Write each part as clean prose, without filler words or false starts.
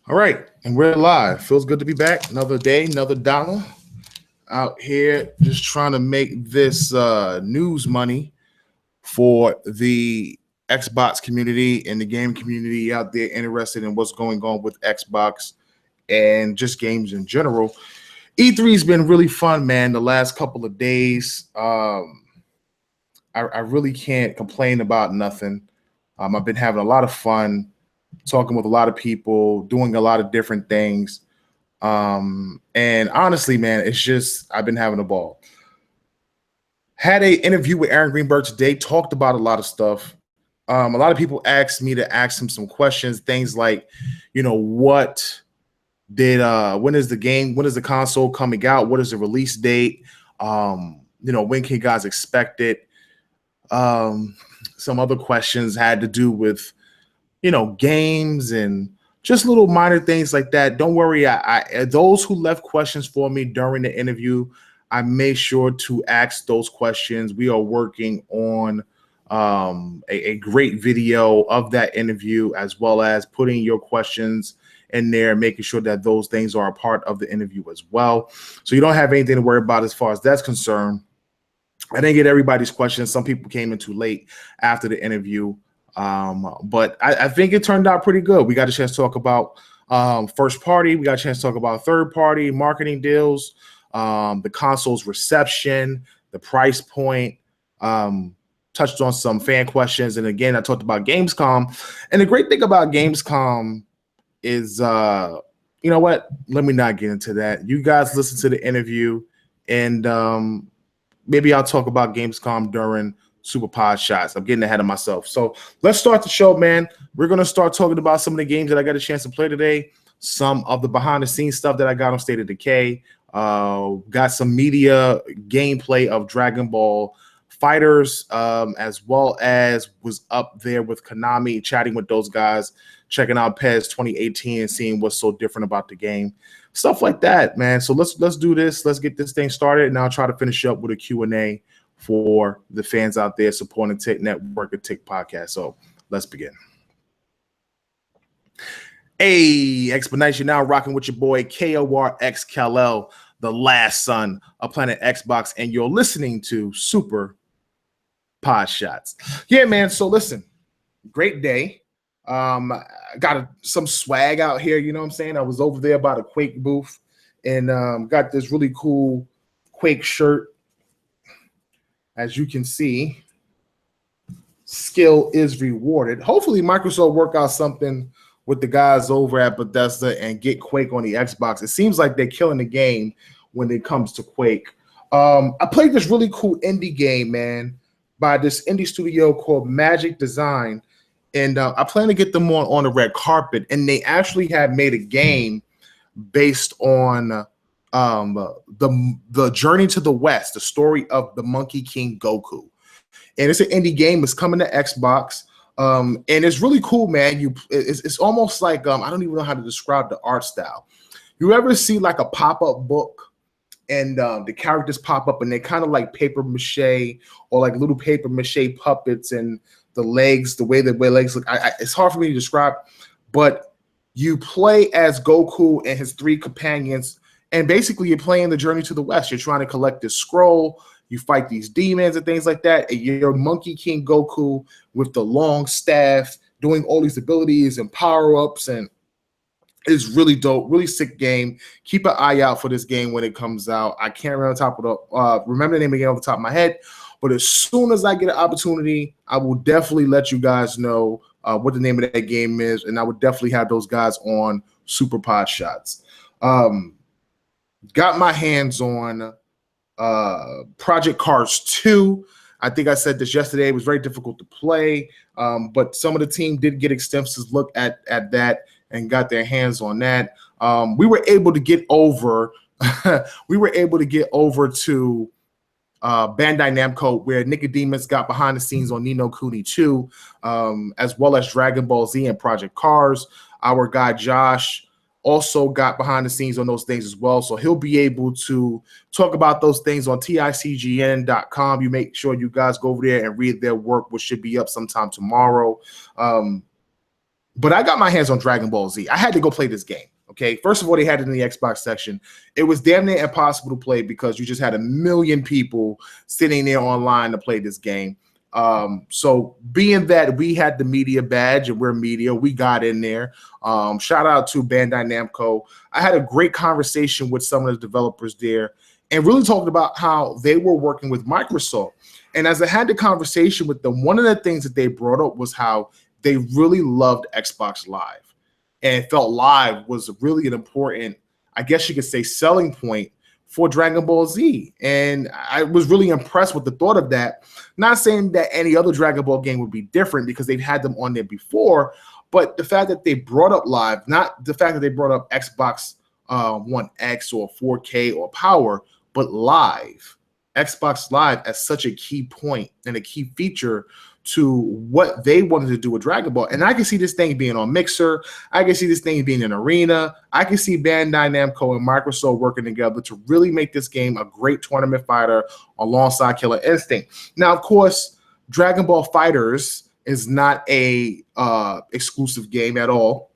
All right, and we're live. Feels good to be back. Another day, another dollar out here, just trying to make this news money for the Xbox community and the game community out there interested in what's going on with Xbox and just games in general. E3 has been really fun, man. The last couple of days, I really can't complain about nothing. I've been having a lot of fun talking with a lot of people, doing a lot of different things. And honestly, man, it's just I've been having a ball. Had a interview with Aaron Greenberg today, talked about a lot of stuff. A lot of people asked me to ask him some questions, things like, what did when is the console coming out? What is the release date? When can you guys expect it? Some other questions had to do with games and just little minor things like that. Don't worry. I those who left questions for me during the interview, I made sure to ask those questions. We are working on a great video of that interview, as well as putting your questions in there, making sure that those things are a part of the interview as well. So you don't have anything to worry about as far as that's concerned. I didn't get everybody's questions. Some people came in too late after the interview. But I think it turned out pretty good. We got a chance to talk about first party. We got a chance to talk about third party marketing deals, the console's reception, the price point, touched on some fan questions. And again, I talked about Gamescom. And the great thing about Gamescom is, you know what? Let me not get into that. You guys listen to the interview, and maybe I'll talk about Gamescom during Super Podshots. I'm getting ahead of myself. So let's start the show, man. We're going to start talking about some of the games that I got a chance to play today, some of the behind-the-scenes stuff that I got on State of Decay, got some media gameplay of Dragon Ball Fighters, as well as was up there with Konami, chatting with those guys, checking out PES 2018 and seeing what's so different about the game. Stuff like that, man. So let's do this. Let's get this thing started, and I'll try to finish up with a Q&A for the fans out there supporting Tick Network and Tick Podcast. So let's begin. Hey, Explanation now rocking with your boy KORX Kal-El, the last son of Planet Xbox, and you're listening to Super Podshots. Yeah, man. So listen, great day. Got some swag out here. You know what I'm saying? I was over there by the Quake booth and got this really cool Quake shirt. As you can see, skill is rewarded. Hopefully, Microsoft work out something with the guys over at Bethesda and get Quake on the Xbox. It seems like they're killing the game when it comes to Quake. I played this really cool indie game, man, by this indie studio called Magic Design. And I plan to get them on the red carpet. And they actually have made a game based on the Journey to the West, the story of the Monkey King Goku. And it's an indie game. It's coming to Xbox. And it's really cool, man. It's almost like I don't even know how to describe the art style. You ever see like a pop-up book and the characters pop up and they're kind of like paper mache or like little paper mache puppets, and the legs, the way the legs look. It's hard for me to describe, but you play as Goku and his three companions. And basically, you're playing the Journey to the West. You're trying to collect this scroll. You fight these demons and things like that. And you're Monkey King Goku with the long staff, doing all these abilities and power-ups. And it's really dope, really sick game. Keep an eye out for this game when it comes out. I can't remember the name again off the top of my head. But as soon as I get an opportunity, I will definitely let you guys know what the name of that game is. And I would definitely have those guys on Super Podshots. Got my hands on Project Cars 2. I think I said this yesterday. It was very difficult to play, but some of the team did get extensive look at that and got their hands on that. We were able to get over. We were able to get over to Bandai Namco, where Nicodemus got behind the scenes on Ni no Kuni 2, as well as Dragon Ball Z and Project Cars. Our guy Josh also got behind the scenes on those things as well. So he'll be able to talk about those things on ticgn.com. You make sure you guys go over there and read their work, which should be up sometime tomorrow. But I got my hands on Dragon Ball Z. I had to go play this game. Okay, first of all, they had it in the Xbox section. It was damn near impossible to play because you just had a million people sitting there online to play this game. So being that we had the media badge and we're media, we got in there. Shout out to Bandai Namco. I had a great conversation with some of the developers there and really talked about how they were working with Microsoft. And as I had the conversation with them, one of the things that they brought up was how they really loved Xbox Live and felt Live was really an important, I guess you could say, selling point for Dragon Ball Z. And I was really impressed with the thought of that. Not saying that any other Dragon Ball game would be different because they've had them on there before, but the fact that they brought up Live, not the fact that they brought up Xbox One X or 4K or Power, but Live, Xbox Live as such a key point and a key feature to what they wanted to do with Dragon Ball. And I can see this thing being on Mixer. I can see this thing being in Arena. I can see Bandai Namco and Microsoft working together to really make this game a great tournament fighter alongside Killer Instinct. Now, of course, Dragon Ball Fighters is not a exclusive game at all.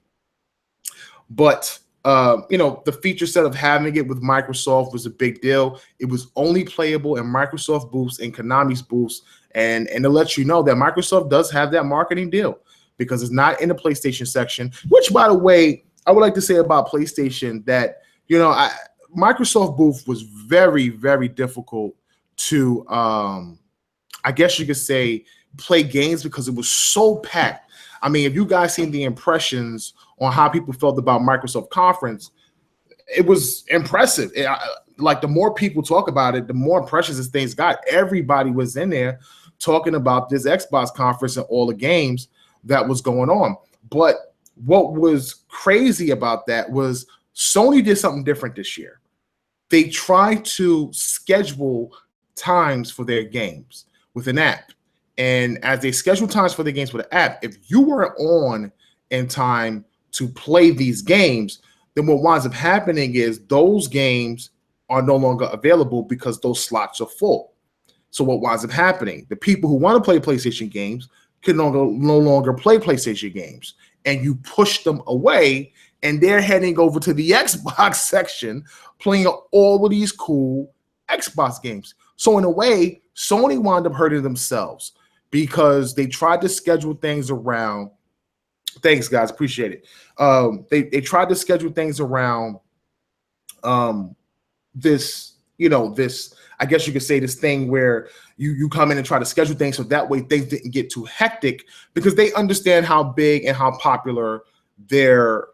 But the feature set of having it with Microsoft was a big deal. It was only playable in Microsoft booths and Konami's booths. And to let you know that Microsoft does have that marketing deal because it's not in the PlayStation section, which, by the way, I would like to say about PlayStation that, Microsoft booth was very, very difficult to, I guess you could say, play games because it was so packed. I mean, if you guys seen the impressions on how people felt about Microsoft conference, it was impressive. Like the more people talk about it, the more impressions this thing's got. Everybody was in there talking about this Xbox conference and all the games that was going on. But what was crazy about that was Sony did something different this year. They tried to schedule times for their games with an app. And as they schedule times for the games with the app, if you weren't on in time to play these games, then what winds up happening is those games are no longer available because those slots are full. So what winds up happening? The people who want to play PlayStation games can no longer play PlayStation games, and you push them away, and they're heading over to the Xbox section playing all of these cool Xbox games. So in a way, Sony wound up hurting themselves because they tried to schedule things around. Thanks, guys. Appreciate it. They tried to schedule things around this, I guess you could say this thing where you come in and try to schedule things so that way things didn't get too hectic because they understand how big and how popular their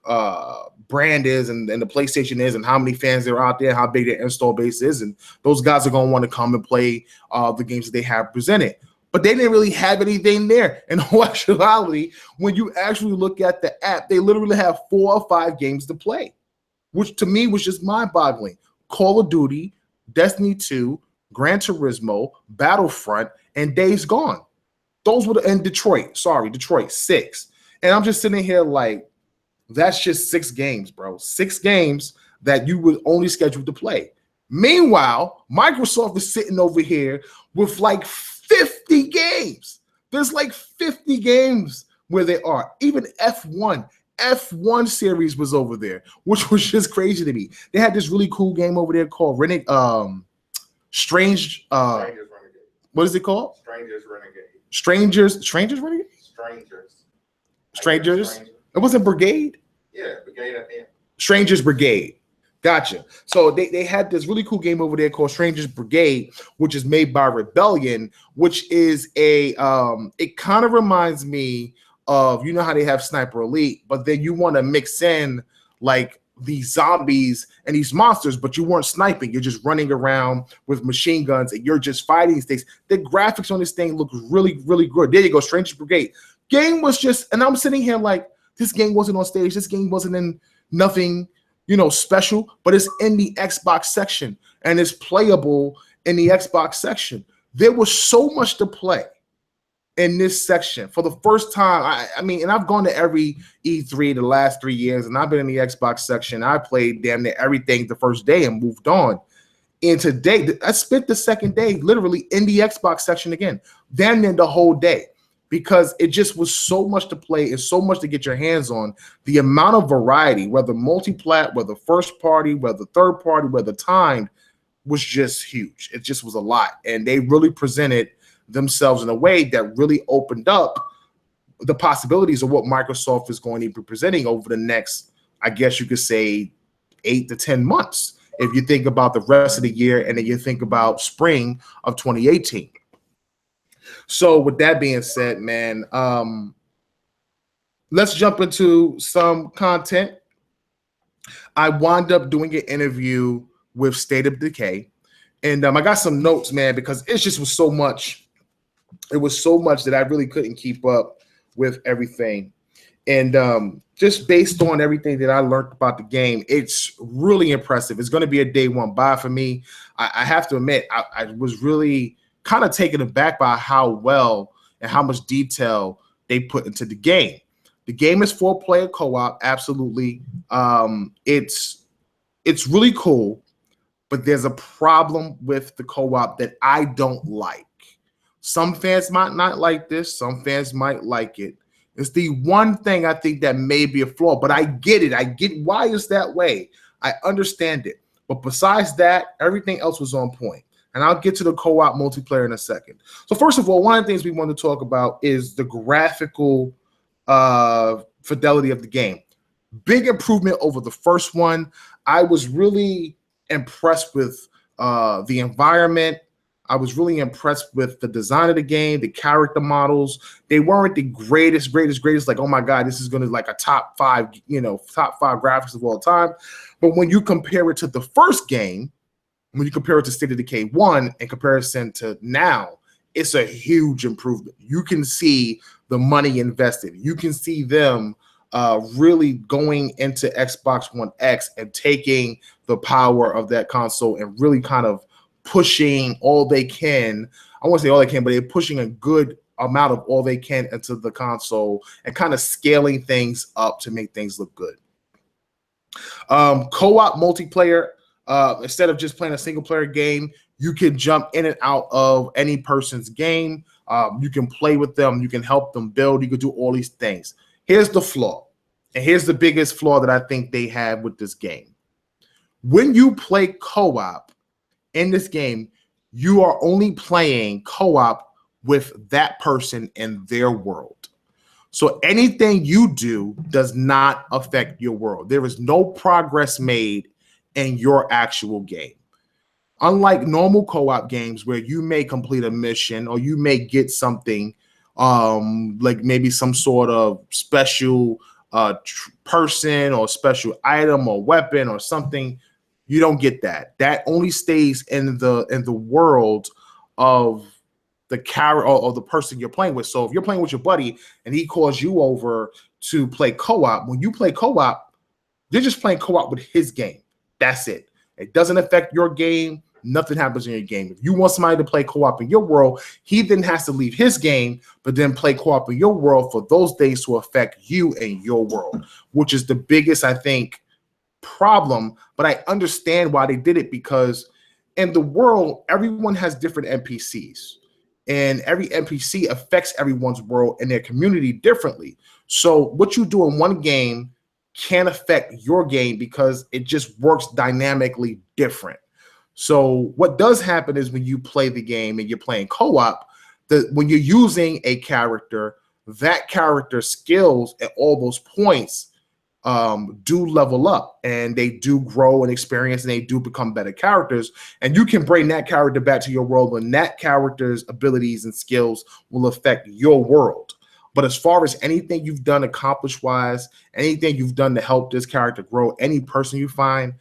brand is and the PlayStation is and how many fans there are out there, how big their install base is. And those guys are going to want to come and play the games that they have presented. But they didn't really have anything there. In all actuality, when you actually look at the app, they literally have 4 or 5 games to play, which to me was just mind-boggling. Call of Duty, Destiny 2, Gran Turismo, Battlefront, and Days Gone. Those were and Detroit, 6. And I'm just sitting here like, that's just 6 games, bro. 6 games that you would only schedule to play. Meanwhile, Microsoft is sitting over here with like 50 games. There's like 50 games where they are. Even F1 series was over there, which was just crazy to me. They had this really cool game over there called Strangers Renegade. What is it called? Strangers Renegade? Strangers. It wasn't Brigade? Yeah, Brigade at the end. Strangers Brigade. Gotcha. So they had this really cool game over there called Strangers Brigade, which is made by Rebellion, which is it kind of reminds me of, how they have Sniper Elite, but then you want to mix in like these zombies and these monsters, but you weren't sniping. You're just running around with machine guns and you're just fighting things. The graphics on this thing look really, really good. There you go, Strangers Brigade. Game was just, and I'm sitting here like, this game wasn't on stage. This game wasn't in nothing, special, but it's in the Xbox section and it's playable in the Xbox section. There was so much to play in this section for the first time. I mean, and I've gone to every E3 the last 3 years, and I've been in the Xbox section. I played damn near everything the first day and moved on. And today, I spent the second day literally in the Xbox section again, damn near the whole day. because it just was so much to play and so much to get your hands on. The amount of variety, whether multi-plat, whether first party, whether third party, whether timed, was just huge. It just was a lot. And they really presented themselves in a way that really opened up the possibilities of what Microsoft is going to be presenting over the next, I guess you could say, 8 to 10 months. If you think about the rest of the year and then you think about spring of 2018. So with that being said, man, let's jump into some content. I wound up doing an interview with State of Decay, and I got some notes, man, because it just was so much. It was so much that I really couldn't keep up with everything. And just based on everything that I learned about the game, it's really impressive. It's going to be a day one buy for me. I have to admit, I was really kind of taken aback by how well and how much detail they put into the game. The game is 4-player co-op, absolutely. It's really cool, but there's a problem with the co-op that I don't like. Some fans might not like this. Some fans might like it. It's the one thing I think that may be a flaw, but I get it. I get why it's that way. I understand it. But besides that, everything else was on point. And I'll get to the co-op multiplayer in a second. So first of all, one of the things we want to talk about is the graphical fidelity of the game. Big improvement over the first one. I was really impressed with the environment. I was really impressed with the design of the game, the character models. They weren't the greatest, like, oh my God, this is going to like a top five graphics of all time. But when you compare it to the first game, when you compare it to State of Decay 1 in comparison to now, it's a huge improvement. You can see the money invested. You can see them really going into Xbox One X and taking the power of that console and really kind of pushing all they can. I won't say all they can, but they're pushing a good amount of all they can into the console and kind of scaling things up to make things look good. Co-op multiplayer, instead of just playing a single player game, you can jump in and out of any person's game. You can play with them. You can help them build. You can do all these things. Here's the flaw. And here's the biggest flaw that I think they have with this game. When you play co-op in this game, you are only playing co-op with that person in their world. So anything you do does not affect your world. There is no progress made in your actual game. Unlike normal co-op games where you may complete a mission or you may get something like maybe some sort of special person or special item or weapon or something, you don't get that. That only stays in the world of the character or the person you're playing with. So if you're playing with your buddy and he calls you over to play co-op, when you play co-op, you're just playing co-op with his game. That's it. It doesn't affect your game. Nothing happens in your game. If you want somebody to play co-op in your world, he then has to leave his game, but then play co-op in your world for those days to affect you and your world, which is the biggest, I think, problem. But I understand why they did it, because in the world, everyone has different NPCs, and every NPC affects everyone's world and their community differently. So what you do in one game can affect your game because it just works dynamically different. So what does happen is when you play the game and you're playing co-op, when you're using a character, that character's skills at all those points do level up, and they do grow and experience, and they do become better characters. And you can bring that character back to your world when that character's abilities and skills will affect your world. But as far as anything you've done accomplish-wise, anything you've done to help this character grow, any person you find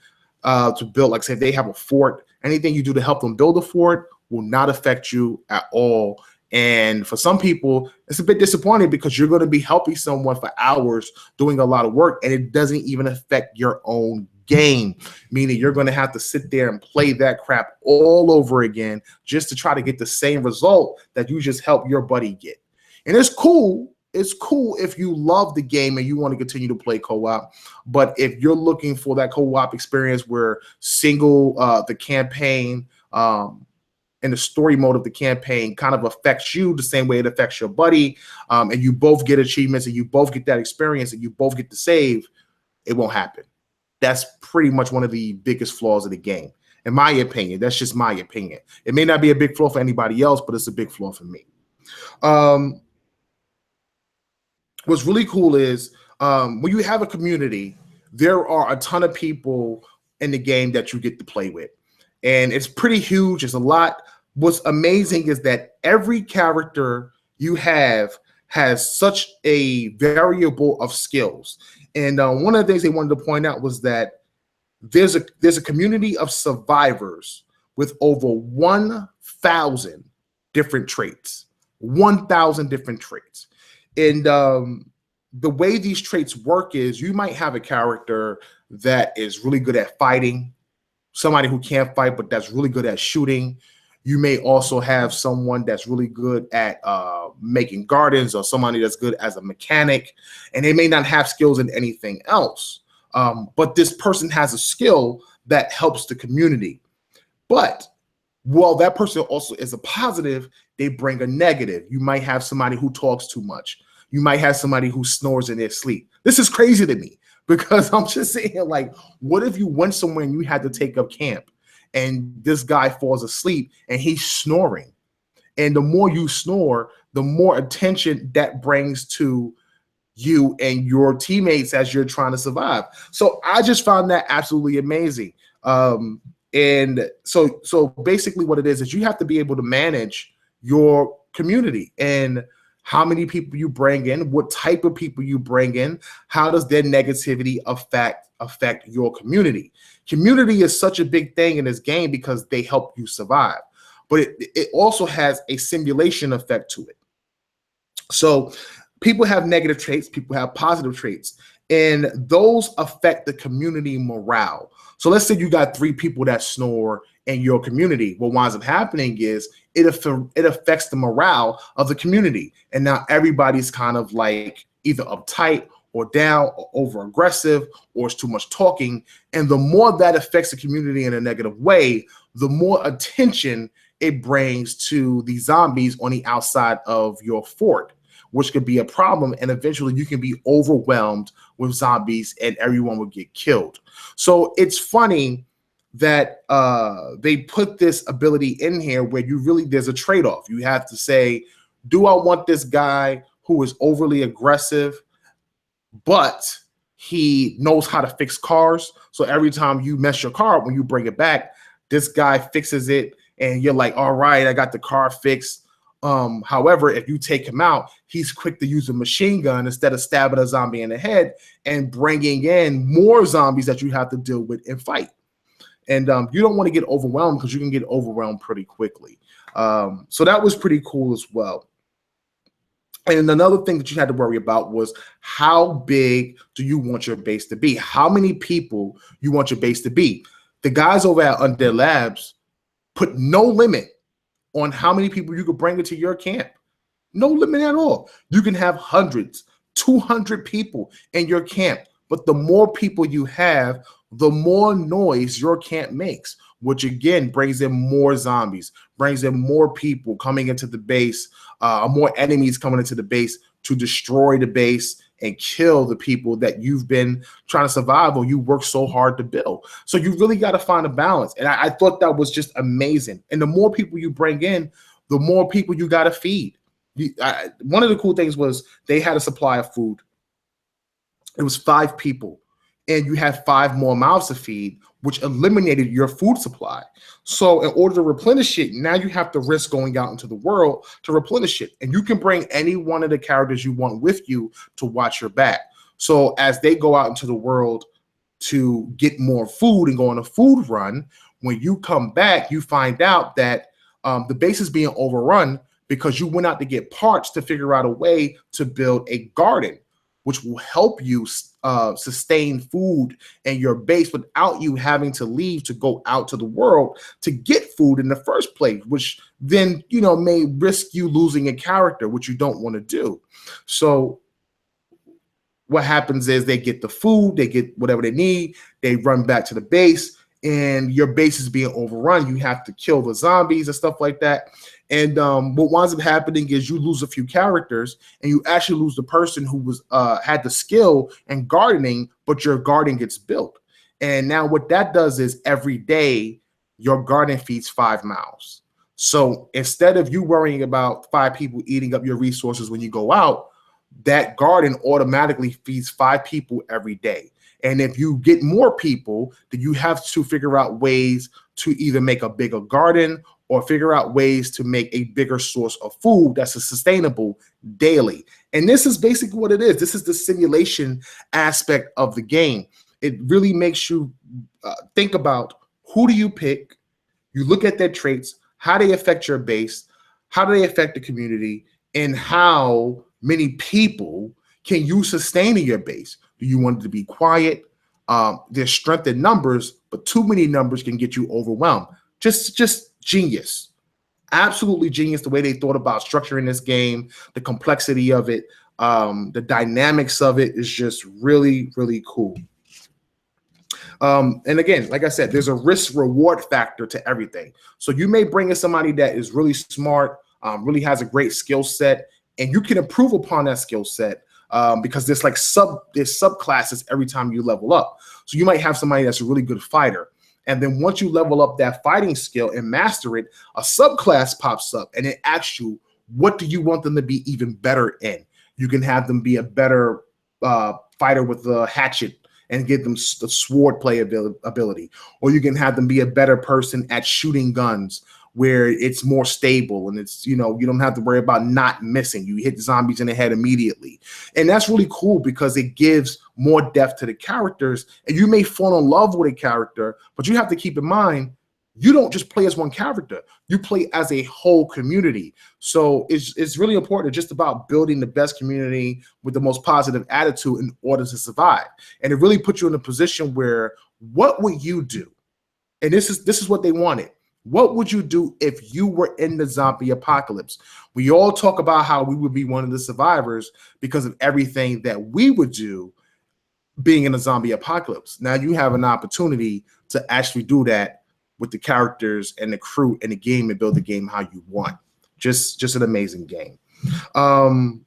to build, like say if they have a fort, anything you do to help them build a fort will not affect you at all. And for some people, it's a bit disappointing because you're going to be helping someone for hours doing a lot of work, and it doesn't even affect your own game, meaning you're going to have to sit there and play that crap all over again just to try to get the same result that you just helped your buddy get. And it's cool. It's cool if you love the game and you want to continue to play co-op. But if you're looking for that co-op experience where the campaign, and the story mode of the campaign kind of affects you the same way it affects your buddy, and you both get achievements and you both get that experience and you both get to save, it won't happen. That's pretty much one of the biggest flaws of the game, in my opinion. That's just my opinion. It may not be a big flaw for anybody else, but it's a big flaw for me. What's really cool is when you have a community, there are a ton of people in the game that you get to play with. And it's pretty huge. It's a lot. What's amazing is that every character you have has such a variable of skills. And one of the things they wanted to point out was that there's a community of survivors with over 1,000 different traits. 1,000 different traits. And the way these traits work is you might have a character that is really good at fighting, somebody who can't fight, but that's really good at shooting. You may also have someone that's really good at making gardens, or somebody that's good as a mechanic, and they may not have skills in anything else. But this person has a skill that helps the community. But while that person also is a positive, they bring a negative. You might have somebody who talks too much. You might have somebody who snores in their sleep. This is crazy to me because I'm just saying, like, what if you went somewhere and you had to take up camp and this guy falls asleep and he's snoring? And the more you snore, the more attention that brings to you and your teammates as you're trying to survive. So I just found that absolutely amazing. And so basically what it is you have to be able to manage your community and how many people you bring in, what type of people you bring in, how does their negativity affect your community. Community is such a big thing in this game because they help you survive, but it also has a simulation effect to it. So people have negative traits, people have positive traits, and those affect the community morale. So let's say you got 3 people that snore in your community. What winds up happening is it affects the morale of the community. And now everybody's kind of like either uptight or down or over aggressive, or it's too much talking. And the more that affects the community in a negative way, the more attention it brings to the zombies on the outside of your fort, which could be a problem. And eventually you can be overwhelmed with zombies and everyone will get killed. So it's funny that they put this ability in here where there's a trade-off. You have to say, do I want this guy who is overly aggressive, but he knows how to fix cars? So every time you mess your car up, when you bring it back, this guy fixes it and you're like, all right, I got the car fixed. However, if you take him out, he's quick to use a machine gun instead of stabbing a zombie in the head and bringing in more zombies that you have to deal with and fight. And you don't want to get overwhelmed because you can get overwhelmed pretty quickly. So that was pretty cool as well. And another thing that you had to worry about was how big do you want your base to be? How many people you want your base to be? The guys over at Undead Labs put no limit on how many people you could bring into your camp. No limit at all. You can have hundreds, 200 people in your camp. But the more people you have, the more noise your camp makes, which again brings in more zombies, brings in more people coming into the base, more enemies coming into the base to destroy the base and kill the people that you've been trying to survive or you work so hard to build. So you really got to find a balance. And I thought that was just amazing. And the more people you bring in, the more people you got to feed. One of the cool things was they had a supply of food. It was 5 people. And you had 5 more mouths to feed, which eliminated your food supply. So in order to replenish it, now you have to risk going out into the world to replenish it. And you can bring any one of the characters you want with you to watch your back. So as they go out into the world to get more food and go on a food run, when you come back, you find out that the base is being overrun because you went out to get parts to figure out a way to build a garden, which will help you sustain food in your base without you having to leave to go out to the world to get food in the first place, which then, may risk you losing a character, which you don't want to do. So what happens is they get the food, they get whatever they need, they run back to the base, and your base is being overrun. You have to kill the zombies and stuff like that. And what winds up happening is you lose a few characters, and you actually lose the person who was had the skill in gardening, but your garden gets built. And now what that does is every day your garden feeds 5 mouths. So instead of you worrying about 5 people eating up your resources when you go out, that garden automatically feeds 5 people every day. And if you get more people, then you have to figure out ways to either make a bigger garden or figure out ways to make a bigger source of food that's sustainable daily. And this is basically what it is. This is the simulation aspect of the game. It really makes you think about, who do you pick? You look at their traits, how they affect your base, how do they affect the community, and how many people can you sustain in your base? Do you want it to be quiet? There's strength in numbers, but too many numbers can get you overwhelmed. Just genius. Absolutely genius the way they thought about structuring this game, the complexity of it, the dynamics of it is just really, really cool. And again, like I said, there's a risk reward factor to everything. So you may bring in somebody that is really smart, really has a great skill set, and you can improve upon that skill set because there's subclasses every time you level up. So you might have somebody that's a really good fighter. And then once you level up that fighting skill and master it, a subclass pops up and it asks you, what do you want them to be even better in? You can have them be a better fighter with a hatchet and give them the sword play ability. Or you can have them be a better person at shooting guns where it's more stable and it's, you don't have to worry about not missing. You hit zombies in the head immediately. And that's really cool because it gives more depth to the characters. And you may fall in love with a character, but you have to keep in mind, you don't just play as one character. You play as a whole community. So it's really important, just about building the best community with the most positive attitude in order to survive. And it really puts you in a position where, what would you do? And this is what they wanted. What would you do if you were in the zombie apocalypse? We all talk about how we would be one of the survivors because of everything that we would do being in a zombie apocalypse. Now you have an opportunity to actually do that with the characters and the crew and the game and build the game how you want. Just an amazing game.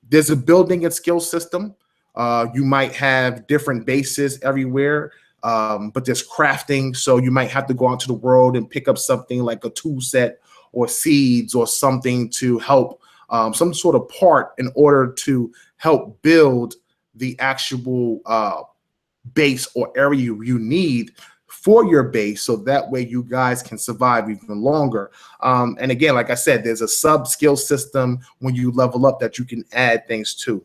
There's a building and skill system. You might have different bases everywhere. But there's crafting, so you might have to go out to the world and pick up something like a tool set or seeds or something to help, some sort of part in order to help build the actual base or area you need for your base, so that way you guys can survive even longer. And again, like I said, there's a sub skill system when you level up that you can add things to.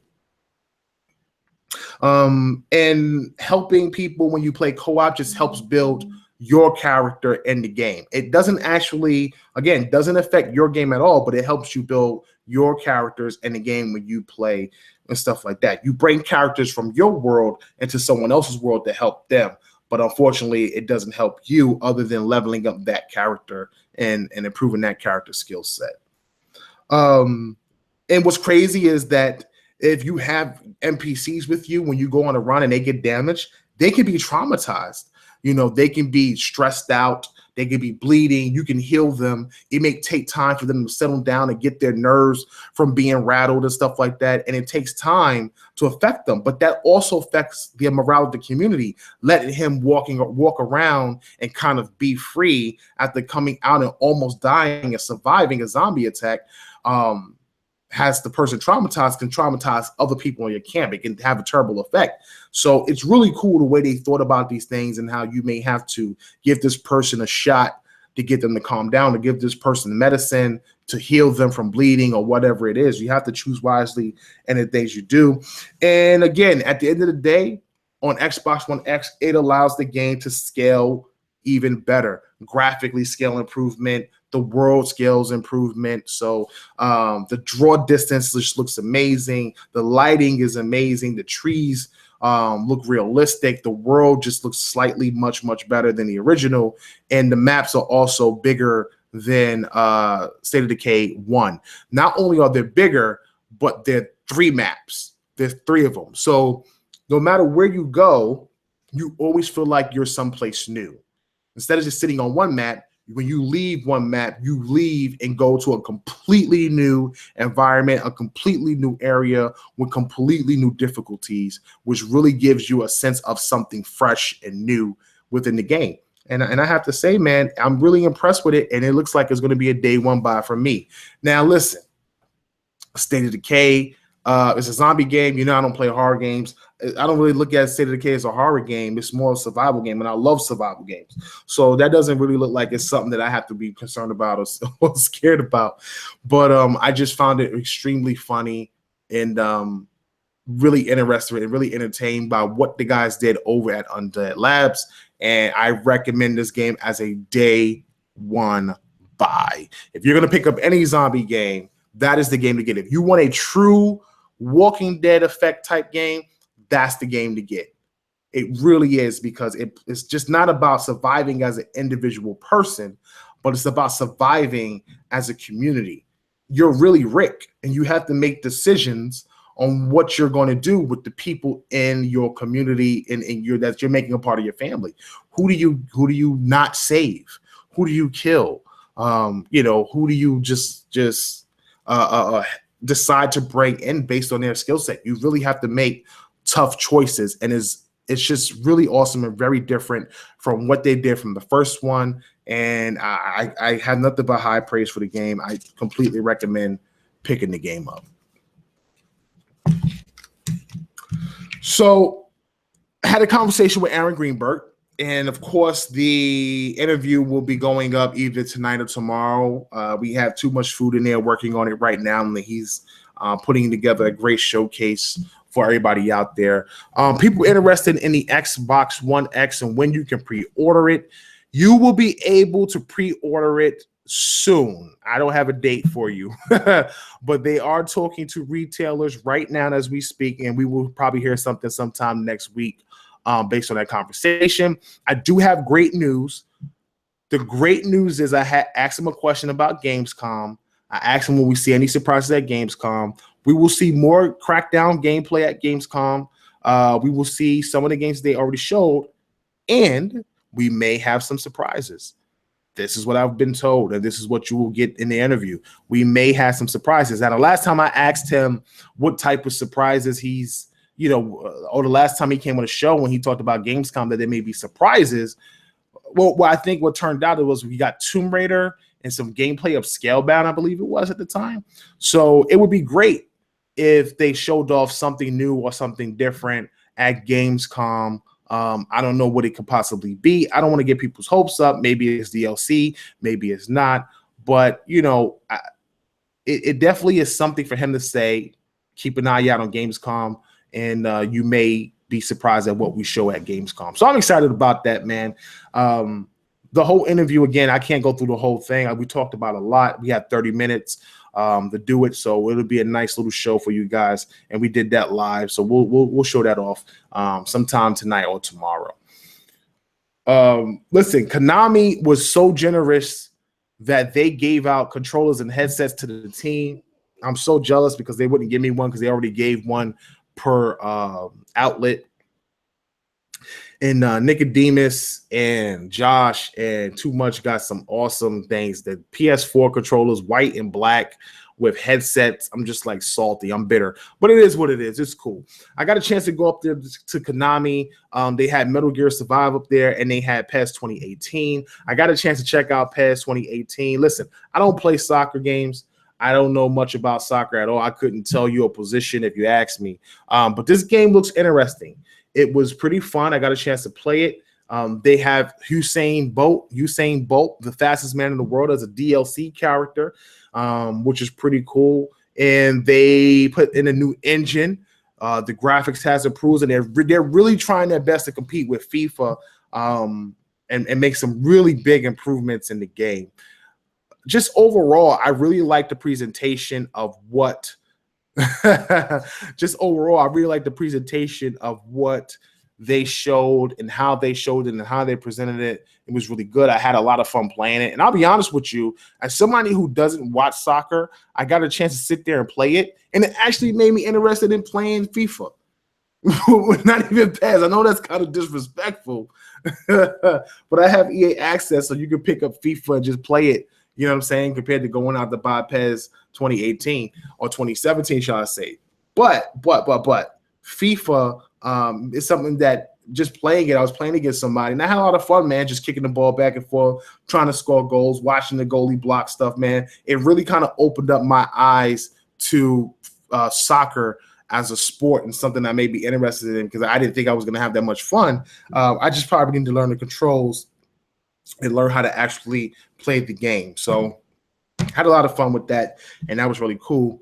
And helping people when you play co-op just helps build your character in the game. It doesn't actually, again, doesn't affect your game at all, but it helps you build your characters in the game when you play and stuff like that. You bring characters from your world into someone else's world to help them. But unfortunately, it doesn't help you other than leveling up that character and improving that character skill set. And what's crazy is that if you have NPCs with you when you go on a run and they get damaged, they can be traumatized. They can be stressed out. They can be bleeding. You can heal them. It may take time for them to settle down and get their nerves from being rattled and stuff like that. And it takes time to affect them. But that also affects the morale of the community, letting him walk around and kind of be free after coming out and almost dying and surviving a zombie attack. Has the person traumatized, can traumatize other people in your camp. It can have a terrible effect. So it's really cool the way they thought about these things and how you may have to give this person a shot to get them to calm down, to give this person medicine to heal them from bleeding or whatever it is. You have to choose wisely in the things you do. And again, at the end of the day, on Xbox One X, it allows the game to scale even better. Graphically scale improvement, the world scales improvement. So the draw distance just looks amazing. The lighting is amazing. The trees look realistic. The world just looks slightly much better than the original. And the maps are also bigger than State of Decay 1. Not only are they bigger, but they're 3 maps. There's 3 of them. So no matter where you go, you always feel like you're someplace new. Instead of just sitting on one map, when you leave one map, you leave and go to a completely new environment, a completely new area with completely new difficulties, which really gives you a sense of something fresh and new within the game. And I have to say, man, I'm really impressed with it, and it looks like it's going to be a day one buy for me. Now, listen, State of Decay, it's a zombie game. You know, I don't play horror games. I don't really look at State of Decay as a horror game. It's more a survival game, and I love survival games. So that doesn't really look like it's something that I have to be concerned about or scared about. But I just found it extremely funny and really interested and really entertained by what the guys did over at Undead Labs. And I recommend this game as a day one buy. If you're going to pick up any zombie game, that is the game to get. If you want a true Walking Dead effect type game, that's the game to get. It really is, because it's just not about surviving as an individual person, but it's about surviving as a community. You're really Rick, and you have to make decisions on what you're going to do with the people in your community and that you're making a part of your family. Who do you not save? Who do you kill? Who do you just decide to bring in based on their skill set? You really have to make tough choices, and it's just really awesome and very different from what they did from the first one. And I have nothing but high praise for the game. I completely recommend picking the game up. So I had a conversation with Aaron Greenberg, and of course the interview will be going up either tonight or tomorrow. We have too much food in there working on it right now, and he's putting together a great showcase for everybody out there. People interested in the Xbox One X and when you can pre-order it. You will be able to pre-order it soon. I don't have a date for you, but they are talking to retailers right now as we speak, and we will probably hear something sometime next week based on that conversation. I do have great news. The great news is I had asked him a question about Gamescom. I asked him, will we see any surprises at Gamescom? We will see more Crackdown gameplay at Gamescom. We will see some of the games they already showed, and we may have some surprises. This is what I've been told, and this is what you will get in the interview. We may have some surprises. Now, the last time I asked him what type of surprises he's, or the last time he came on a show when he talked about Gamescom that there may be surprises, well, I think what turned out was we got Tomb Raider and some gameplay of Scalebound, I believe it was at the time. So it would be great if they showed off something new or something different at Gamescom. I don't know what it could possibly be. I don't want to get people's hopes up. Maybe it's DLC, maybe it's not. But, it definitely is something for him to say. Keep an eye out on Gamescom, and you may be surprised at what we show at Gamescom. So I'm excited about that, man. The whole interview, again, I can't go through the whole thing. We talked about a lot. We had 30 minutes to do it, so it'll be a nice little show for you guys. And we did that live, so we'll show that off sometime tonight or tomorrow. Listen, Konami was so generous that they gave out controllers and headsets to the team. I'm so jealous because they wouldn't give me one because they already gave one per outlet. And Nicodemus and Josh and Too Much got some awesome things. The PS4 controllers, white and black with headsets. I'm just like salty. I'm bitter. But it is what it is. It's cool. I got a chance to go up there to Konami. They had Metal Gear Survive up there, and they had PES 2018. I got a chance to check out PES 2018. Listen, I don't play soccer games. I don't know much about soccer at all. I couldn't tell you a position if you asked me. But this game looks interesting. It was pretty fun. I got a chance to play it. They have Usain Bolt, the fastest man in the world, as a DLC character, which is pretty cool. And they put in a new engine. The graphics has improved, and they're really trying their best to compete with FIFA and make some really big improvements in the game. Just overall, I really like the presentation of what just overall, I really like the presentation of what they showed and how they showed it and how they presented it. It was really good. I had a lot of fun playing it. And I'll be honest with you, as somebody who doesn't watch soccer, I got a chance to sit there and play it. And it actually made me interested in playing FIFA. Not even pass. I know that's kind of disrespectful, but I have EA access, so you can pick up FIFA and just play it. You know what I'm saying? Compared to going out to buy PES 2018 or 2017, shall I say? But FIFA is something that just playing it. I was playing against somebody, and I had a lot of fun, man. Just kicking the ball back and forth, trying to score goals, watching the goalie block stuff, man. It really kind of opened up my eyes to soccer as a sport and something I may be interested in, because I didn't think I was going to have that much fun. I just probably need to learn the controls and learn how to actually play the game. So had a lot of fun with that, and that was really cool.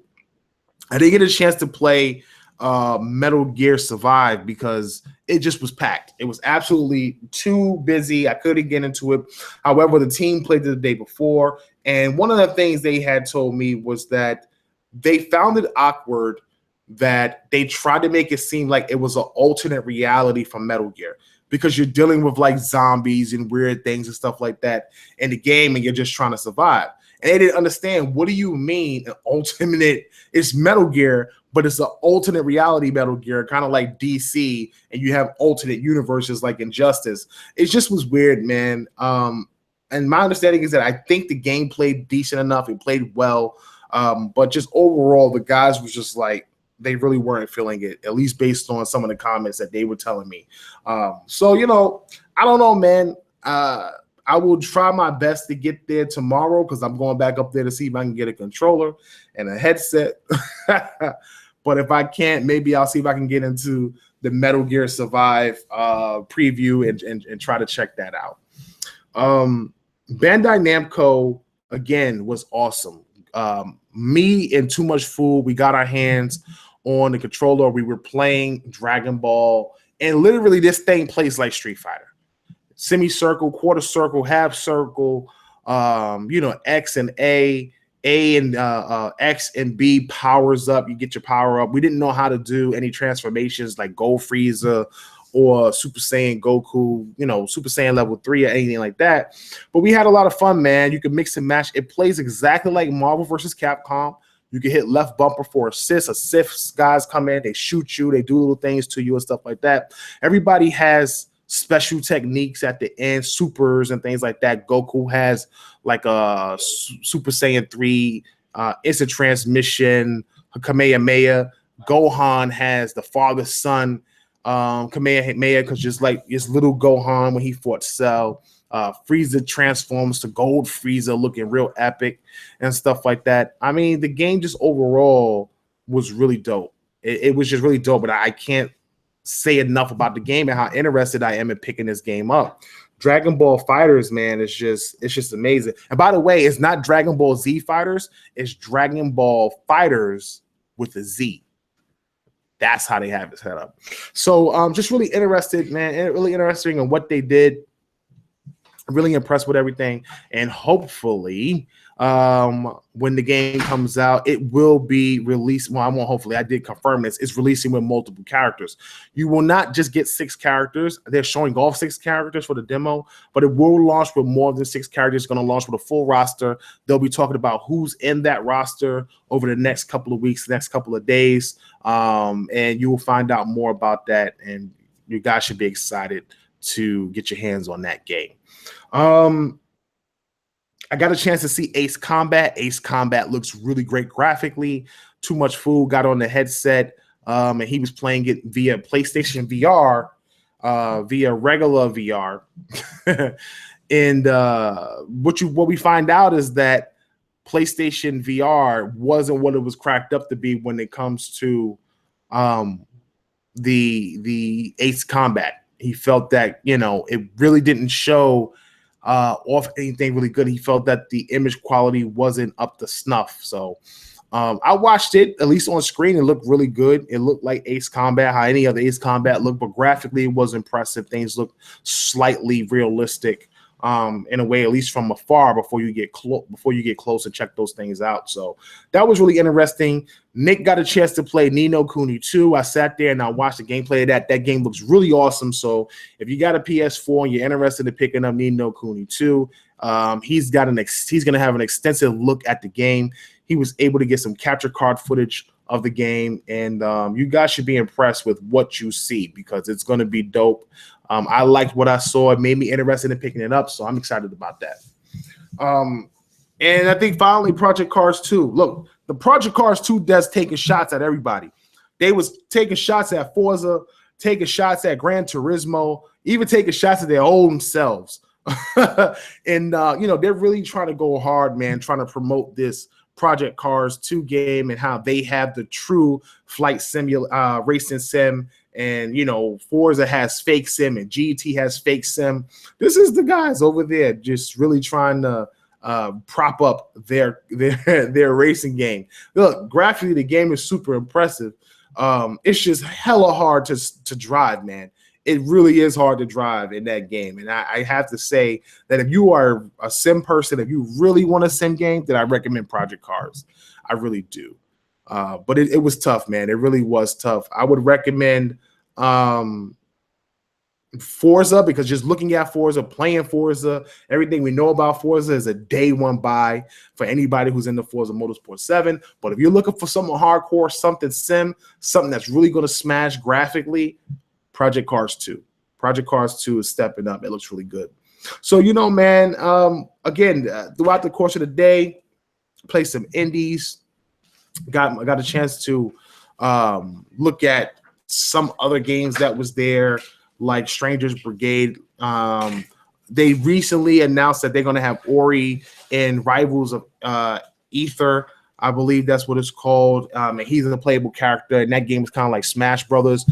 I didn't get a chance to play Metal Gear Survive because it just was packed. It was absolutely too busy. I couldn't get into it. However, the team played it the day before, and one of the things they had told me was that they found it awkward that they tried to make it seem like it was an alternate reality from Metal Gear, because you're dealing with like zombies and weird things and stuff like that in the game, and you're just trying to survive. And they didn't understand, what do you mean an alternate? It's Metal Gear, but it's an alternate reality Metal Gear, kind of like DC, and you have alternate universes like Injustice. It just was weird, man. And my understanding is that I think the game played decent enough. It played well. But just overall, the guys was just like, they really weren't feeling it, at least based on some of the comments that they were telling me. So, you know, I don't know, man. I will try my best to get there tomorrow, because I'm going back up there to see if I can get a controller and a headset. But if I can't, maybe I'll see if I can get into the Metal Gear Survive preview and try to check that out. Bandai Namco, again, was awesome. Me and Too Much Food, we got our hands on the controller. We were playing Dragon Ball, and literally this thing plays like Street Fighter. Semicircle, quarter circle, half circle, you know, X and A and X and B powers up. You get your power up. We didn't know how to do any transformations like Gold Frieza or Super Saiyan Goku, you know, Super Saiyan level 3 or anything like that. But we had a lot of fun, man. You can mix and match. It plays exactly like Marvel vs. Capcom. You can hit left bumper for assists. Assist guys come in, they shoot you, they do little things to you and stuff like that. Everybody has special techniques at the end, supers and things like that. Goku has like a Super Saiyan 3 instant transmission, Kamehameha. Gohan has the father-son Kamehameha, because just like his little Gohan when he fought Cell. Frieza transforms to Gold Frieza, looking real epic and stuff like that. I mean, the game just overall was really dope. It was just really dope, but I can't say enough about the game and how interested I am in picking this game up. Dragon Ball Fighters, man, it's just amazing. And by the way, it's not Dragon Ball Z Fighters, it's Dragon Ball Fighters with a Z. That's how they have it set up. So just really interested, man, and really interesting in what they did. Really impressed with everything, and hopefully when the game comes out, it will be released. Well, I won't hopefully, I did confirm this. It's releasing with multiple characters. You will not just get 6 characters. They're showing off 6 characters for the demo, but it will launch with more than 6 characters. It's going to launch with a full roster. They'll be talking about who's in that roster over the next couple of weeks, the next couple of days, and you will find out more about that, and you guys should be excited to get your hands on that game. I got a chance to see Ace Combat. Ace Combat looks really great graphically. Too Much Food got on the headset, and he was playing it via PlayStation VR, via regular VR. And what we find out is that PlayStation VR wasn't what it was cracked up to be when it comes to the Ace Combat. He felt that, you know, it really didn't show off anything really good. He felt that the image quality wasn't up to snuff. So I watched it, at least on screen. It looked really good. It looked like Ace Combat, how any other Ace Combat looked, but graphically it was impressive. Things looked slightly realistic in a way, at least from afar, before you get close and check those things out. So that was really interesting. Nick got a chance to play Ni no Kuni 2. I sat there and I watched the gameplay of that. That game looks really awesome. So if you got a PS4 and you're interested in picking up Ni no Kuni 2, he's going to have an extensive look at the game. He was able to get some capture card footage of the game, and you guys should be impressed with what you see because it's going to be dope. I liked what I saw. It made me interested in picking it up, so I'm excited about that. And I think finally, Project Cars 2. Look, the Project Cars 2 does taking shots at everybody. They was taking shots at Forza, taking shots at Gran Turismo, even taking shots at their own selves. And they're really trying to go hard, man, trying to promote this Project Cars 2 game and how they have the true flight racing sim. And Forza has fake sim and GT has fake sim. This is the guys over there just really trying to prop up their racing game. Look, graphically, the game is super impressive. It's just hella hard to drive, man. It really is hard to drive in that game. And I have to say that if you are a sim person, if you really want a sim game, then I recommend Project Cars. I really do. But it was tough, man. It really was tough. I would recommend Forza, because just looking at Forza, playing Forza, everything we know about Forza is a day one buy for anybody who's into Forza Motorsport 7. But if you're looking for something hardcore, something sim, something that's really going to smash graphically, Project Cars 2. Project Cars 2 is stepping up. It looks really good. So, man, again, throughout the course of the day, play some indies. Got a chance to look at some other games that was there, like Stranger's Brigade. They recently announced that they're going to have Ori in Rivals of Ether. I believe that's what it's called. And he's a playable character, and that game is kind of like Smash Brothers,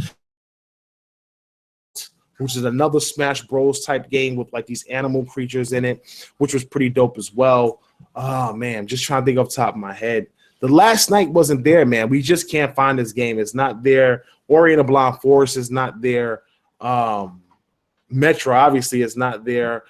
which is another Smash Bros type game with like these animal creatures in it, which was pretty dope as well. Oh man, just trying to think off the top of my head. The Last Night wasn't there, man. We just can't find this game. It's not there. Ori and the Blind Forest is not there. Metro obviously is not there.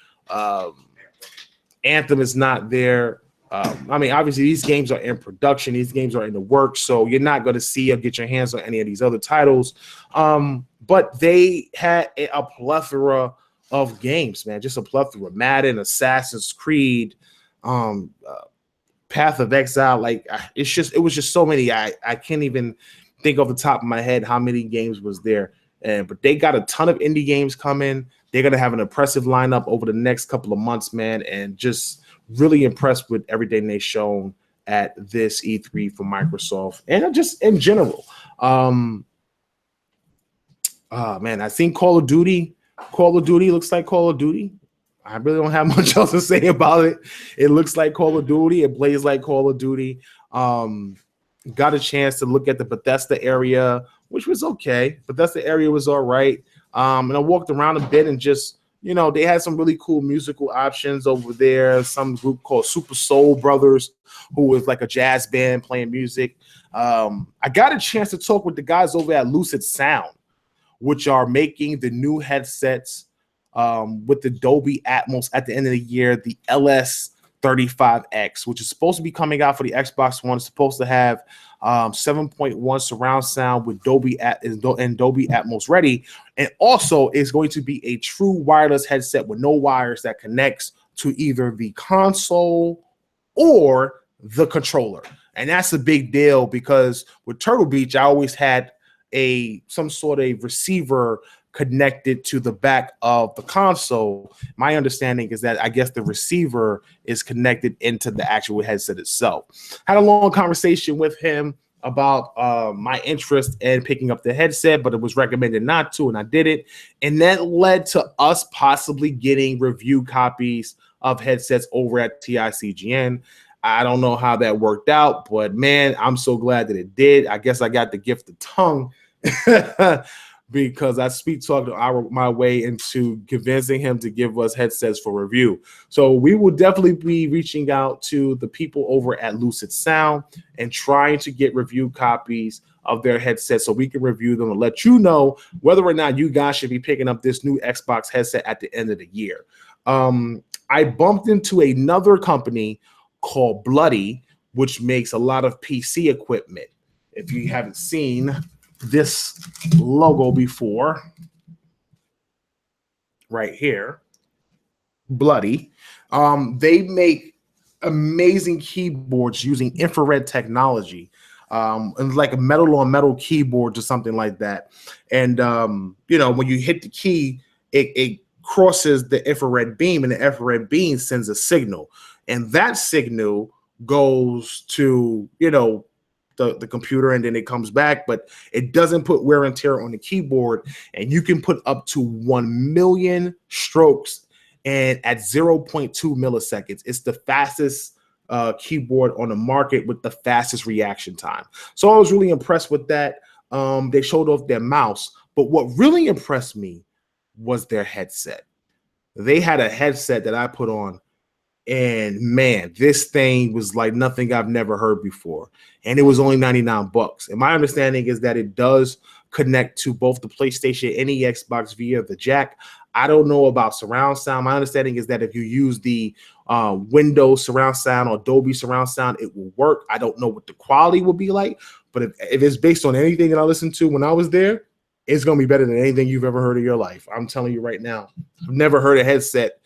Anthem is not there. Obviously these games are in production. These games are in the works, so you're not going to see or get your hands on any of these other titles. But they had a plethora of games, man. Just a plethora. Madden, Assassin's Creed, Path of Exile. Like it was just so many. I can't even think off the top of my head how many games was there. But they got a ton of indie games coming. They're gonna have an impressive lineup over the next couple of months, man. And just really impressed with everything they've shown at this E3 for Microsoft and just in general. Man, I think Call of Duty looks like Call of Duty. I really don't have much else to say about it. It looks like Call of Duty. It plays like Call of Duty. Got a chance to look at the Bethesda area, which was okay. Bethesda area was all right. And I walked around a bit and just, they had some really cool musical options over there. Some group called Super Soul Brothers, who was like a jazz band playing music. I got a chance to talk with the guys over at Lucid Sound, which are making the new headsets with the Dolby Atmos at the end of the year, the LS35X, which is supposed to be coming out for the Xbox One. It's supposed to have 7.1 surround sound with Dolby and Dolby Atmos ready, and also is going to be a true wireless headset with no wires that connects to either the console or the controller. And that's a big deal because with Turtle Beach, I always had some sort of receiver connected to the back of the console. My understanding is that I guess the receiver is connected into the actual headset itself. Had a long conversation with him about my interest in picking up the headset, but it was recommended not to, and I did it. And that led to us possibly getting review copies of headsets over at TICGN. I don't know how that worked out, but man, I'm so glad that it did. I guess I got the gift of tongue because I speed talked my way into convincing him to give us headsets for review. So we will definitely be reaching out to the people over at Lucid Sound and trying to get review copies of their headsets so we can review them and let you know whether or not you guys should be picking up this new Xbox headset at the end of the year. I bumped into another company called Bloody, which makes a lot of PC equipment. If you haven't seen this logo before, right here, Bloody, they make amazing keyboards using infrared technology. and like a metal on metal keyboard or something like that. And when you hit the key, it crosses the infrared beam, and the infrared beam sends a signal, and that signal goes to the computer, and then it comes back, but it doesn't put wear and tear on the keyboard, and you can put up to 1 million strokes and at 0.2 milliseconds. It's the fastest keyboard on the market with the fastest reaction time. So I was really impressed with that. They showed off their mouse, but what really impressed me was their headset. They had a headset that I put on, and man, this thing was like nothing I've never heard before. And it was only $99. And my understanding is that it does connect to both the PlayStation and the Xbox via the jack. I don't know about surround sound. My understanding is that if you use the Windows surround sound or Dolby surround sound, it will work. I don't know what the quality will be like, but if it's based on anything that I listened to when I was there, it's going to be better than anything you've ever heard in your life. I'm telling you right now. I've never heard a headset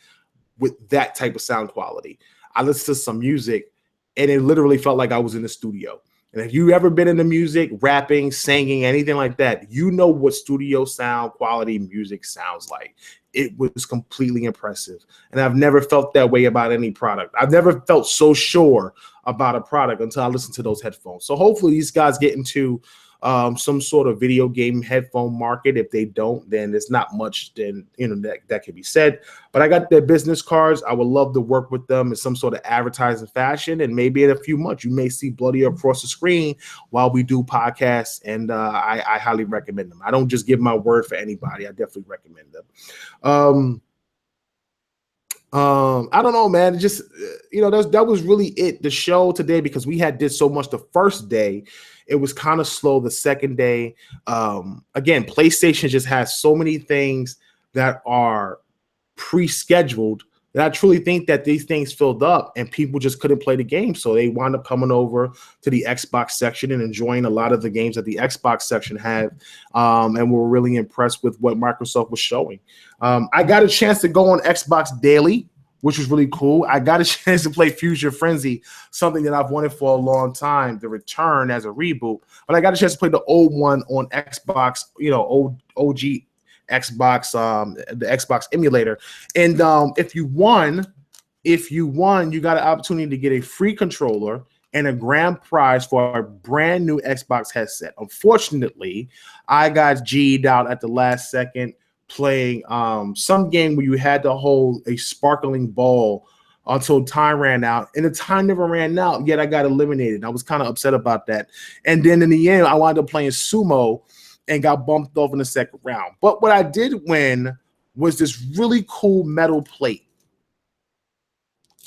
with that type of sound quality. I listened to some music, and it literally felt like I was in the studio. And if you've ever been into music, rapping, singing, anything like that, you know what studio sound quality music sounds like. It was completely impressive. And I've never felt that way about any product. I've never felt so sure about a product until I listened to those headphones. So hopefully these guys get into some sort of video game headphone market. If they don't, then there's not much then that can be said. But I got their business cards. I would love to work with them in some sort of advertising fashion, and maybe in a few months you may see Bloody across the screen while we do podcasts. And I highly recommend them. I don't just give my word for anybody. I definitely recommend them. I don't know, man. Just that was really it. The show today, because we did so much the first day, it was kind of slow the second day. Again, PlayStation just has so many things that are pre-scheduled that I truly think that these things filled up and people just couldn't play the game. So they wound up coming over to the Xbox section and enjoying a lot of the games that the Xbox section had. And we're really impressed with what Microsoft was showing. I got a chance to go on Xbox Daily, which was really cool. I got a chance to play Fusion Frenzy, something that I've wanted for a long time, the return as a reboot. But I got a chance to play the old one on Xbox, old OG Xbox, the Xbox emulator. And if you won, you got an opportunity to get a free controller and a grand prize for a brand new Xbox headset. Unfortunately, I got G'd out at the last second playing some game where you had to hold a sparkling ball until time ran out, and the time never ran out, yet I got eliminated. I was kind of upset about that. And then in the end, I wound up playing sumo and got bumped off in the second round. But what I did win was this really cool metal plate.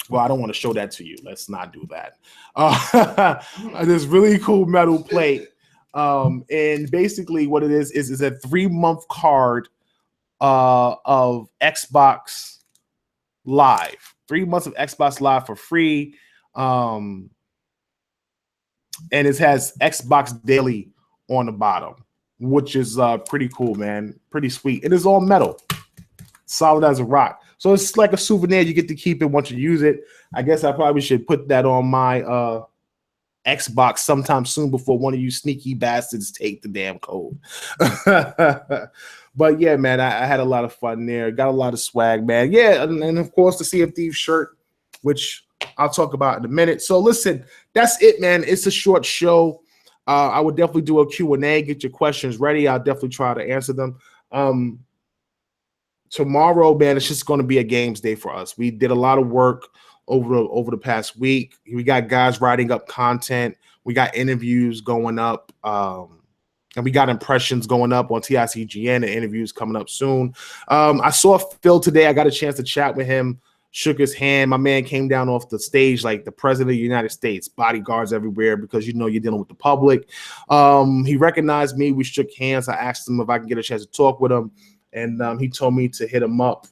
Well, I don't want to show that to you. Let's not do that. This really cool metal plate. And basically what it is a 3-month card of Xbox Live. 3 months of Xbox Live for free. And it has Xbox Daily on the bottom, which is pretty cool, man. Pretty sweet. It is all metal. Solid as a rock. So it's like a souvenir. You get to keep it once you use it. I guess I probably should put that on my Xbox sometime soon before one of you sneaky bastards take the damn code. But yeah, man, I had a lot of fun there. Got a lot of swag, man. Yeah, and of course the Sea of Thieves shirt, which I'll talk about in a minute. So listen, that's it, man. It's a short show. I would definitely do a Q&A. Get your questions ready. I'll definitely try to answer them. Tomorrow, man, it's just going to be a games day for us. We did a lot of work over the past week. We got guys writing up content. We got interviews going up. And we got impressions going up on TICGN and interviews coming up soon. I saw Phil today. I got a chance to chat with him, shook his hand. My man came down off the stage like the president of the United States, bodyguards everywhere because, you're dealing with the public. He recognized me. We shook hands. I asked him if I could get a chance to talk with him. And he told me to hit him up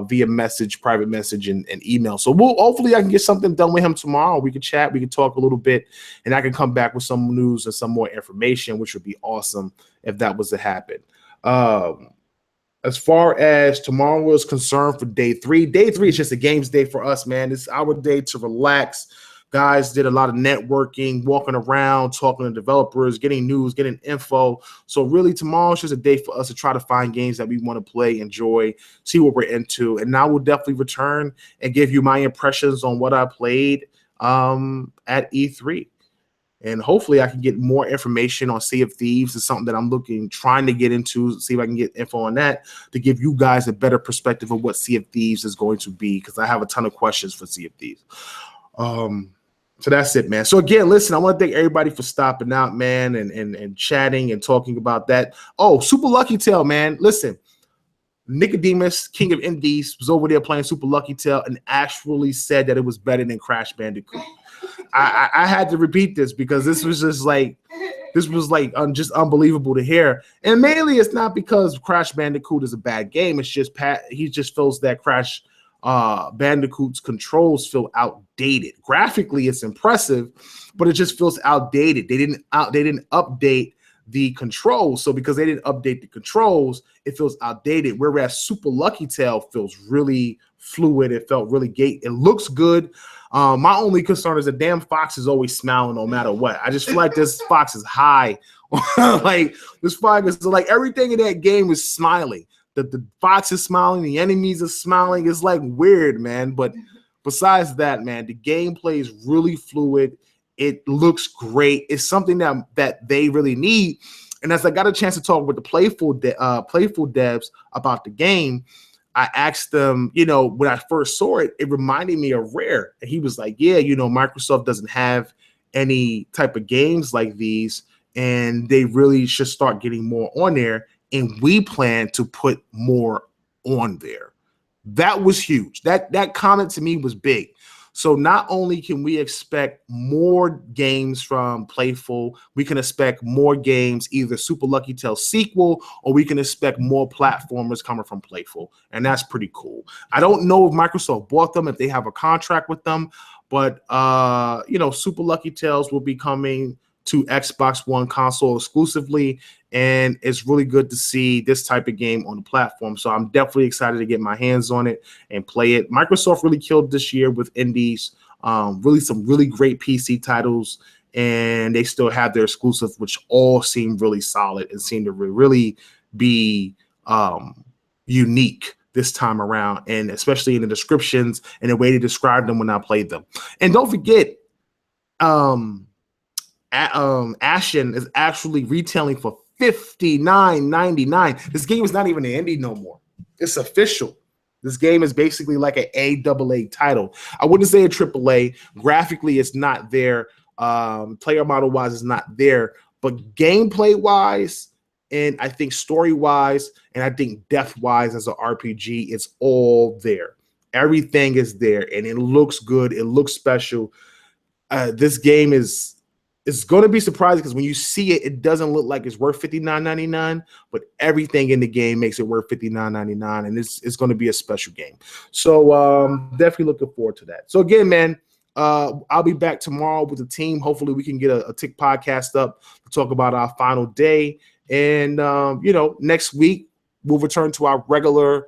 via message, private message, and email. So hopefully I can get something done with him tomorrow. We can chat, we can talk a little bit, and I can come back with some news and some more information, which would be awesome if that was to happen. As far as tomorrow is concerned for day 3 is just a games day for us, man. It's our day to relax, Guys did a lot of networking, walking around, talking to developers, getting news, getting info. So really tomorrow's just a day for us to try to find games that we want to play, enjoy, see what we're into. And I will definitely return and give you my impressions on what I played at E3. And hopefully I can get more information on Sea of Thieves. It's something that I'm trying to get into, see if I can get info on that to give you guys a better perspective of what Sea of Thieves is going to be, because I have a ton of questions for Sea of Thieves. So that's it, man. So again, listen, I want to thank everybody for stopping out, man, and chatting and talking about that. Oh, Super Lucky Tail, man. Listen, Nicodemus, King of Indies, was over there playing Super Lucky Tail and actually said that it was better than Crash Bandicoot. I had to repeat this because this was just unbelievable to hear. And mainly it's not because Crash Bandicoot is a bad game. It's just he just feels that Crash Bandicoot's controls feel outdated. Graphically, it's impressive, but it just feels outdated. They didn't update the controls. So because they didn't update the controls, it feels outdated. Whereas Super Lucky Tail feels really fluid. It felt really it looks good. My only concern is the damn fox is always smiling no matter what. I just feel like this fox is high. Like this fox is like everything in that game is smiling. The fox is smiling, the enemies are smiling. It's like weird, man. But besides that, man, the gameplay is really fluid. It looks great. It's something that they really need. And as I got a chance to talk with the playful devs about the game, I asked them, when I first saw it, it reminded me of Rare. And he was like, yeah, Microsoft doesn't have any type of games like these, and they really should start getting more on there. And we plan to put more on there. That was huge. That comment to me was big. So not only can we expect more games from Playful, we can expect more games, either Super Lucky Tail sequel, or we can expect more platformers coming from Playful. And that's pretty cool. I don't know if Microsoft bought them, if they have a contract with them, but Super Lucky Tails will be coming to Xbox One console exclusively, and it's really good to see this type of game on the platform. So I'm definitely excited to get my hands on it and play it. Microsoft really killed this year with indies, some really great PC titles, and they still have their exclusives, which all seem really solid and seem to really be unique this time around, and especially in the descriptions and the way they described them when I played them. And don't forget, Ashen is actually retailing for $59.99. This game is not even an indie no more. It's official. This game is basically like an AAA title. I wouldn't say a AAA. Graphically, it's not there. Player model wise, it's not there. But gameplay wise, and I think story wise, and I think depth wise as an RPG, it's all there. Everything is there, and it looks good. It looks special. This game it's going to be surprising because when you see it, it doesn't look like it's worth $59.99, but everything in the game makes it worth $59.99, and it's going to be a special game. So definitely looking forward to that. So again, man, I'll be back tomorrow with the team. Hopefully we can get a Tick podcast up to talk about our final day. And, next week we'll return to our regular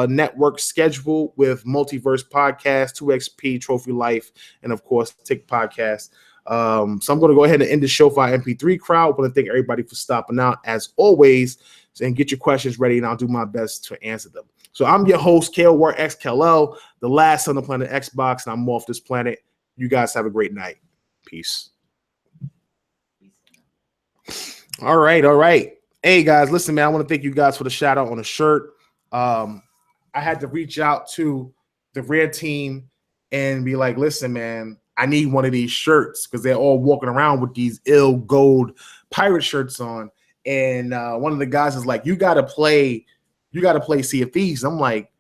network schedule with Multiverse Podcast, 2XP, Trophy Life, and of course, Tick Podcast. So I'm going to go ahead and end the show for our MP3 crowd. I want to thank everybody for stopping out as always, and get your questions ready, and I'll do my best to answer them. So I'm your host, KLWarXKL, the last on the planet Xbox, and I'm off this planet. You guys have a great night. Peace. All right. Hey, guys, listen, man, I want to thank you guys for the shout out on the shirt. I had to reach out to the Rare team and be like, listen, man, I need one of these shirts because they're all walking around with these ill gold pirate shirts on. And one of the guys is like, you gotta play Sea of Thieves. I'm like,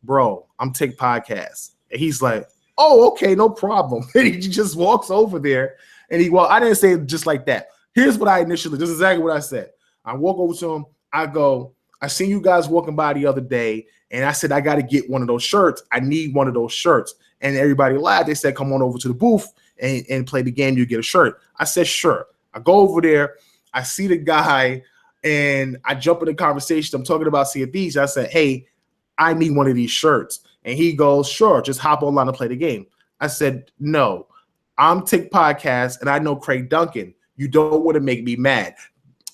bro, I'm Tick Podcast. And he's like, oh, okay, no problem. And he just walks over there and I didn't say it just like that. Here's what this is exactly what I said. I walk over to him, I go, I seen you guys walking by the other day, and I said, I got to get one of those shirts. I need one of those shirts. And everybody laughed. They said, come on over to the booth and play the game. You get a shirt. I said, sure. I go over there. I see the guy, and I jump in the conversation. I'm talking about Sea of Thieves. I said, hey, I need one of these shirts. And he goes, sure, just hop online and play the game. I said, no, I'm Tick Podcast, and I know Craig Duncan. You don't want to make me mad.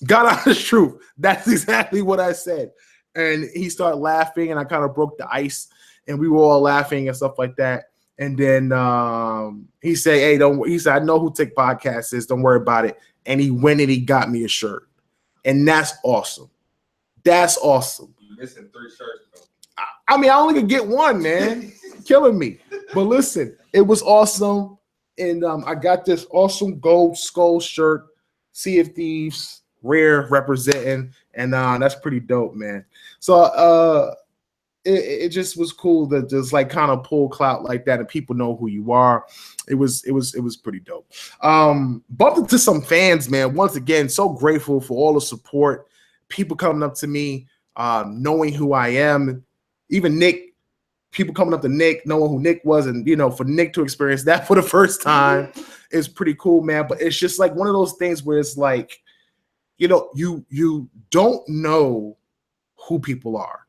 God honest truth. That's exactly what I said. And he started laughing, and I kind of broke the ice, and we were all laughing and stuff like that. And then he said, "Hey, don't." He said, "I know who Tick Podcast is. Don't worry about it." And he went and he got me a shirt, and that's awesome. That's awesome. You missing 3 shirts though. I mean, I only could get one, man. Killing me. But listen, it was awesome. And I got this awesome gold skull shirt, Sea of Thieves, rare representing. And that's pretty dope, man. So it just was cool to just like kind of pull clout like that and people know who you are. It was pretty dope. Bumped into some fans, man. Once again, so grateful for all the support. People coming up to me, knowing who I am. Even Nick, people coming up to Nick, knowing who Nick was, and for Nick to experience that for the first time is pretty cool, man. But it's just like one of those things where it's like, you don't know who people are.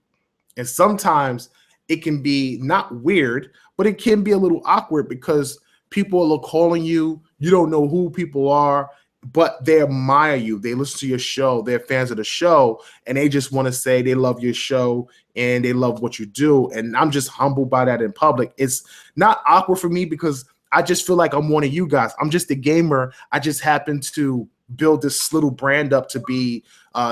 And sometimes it can be not weird, but it can be a little awkward because people are calling you. You don't know who people are, but they admire you. They listen to your show. They're fans of the show, and they just want to say they love your show and they love what you do. And I'm just humbled by that in public. It's not awkward for me because I just feel like I'm one of you guys. I'm just a gamer. I just happen to build this little brand up to be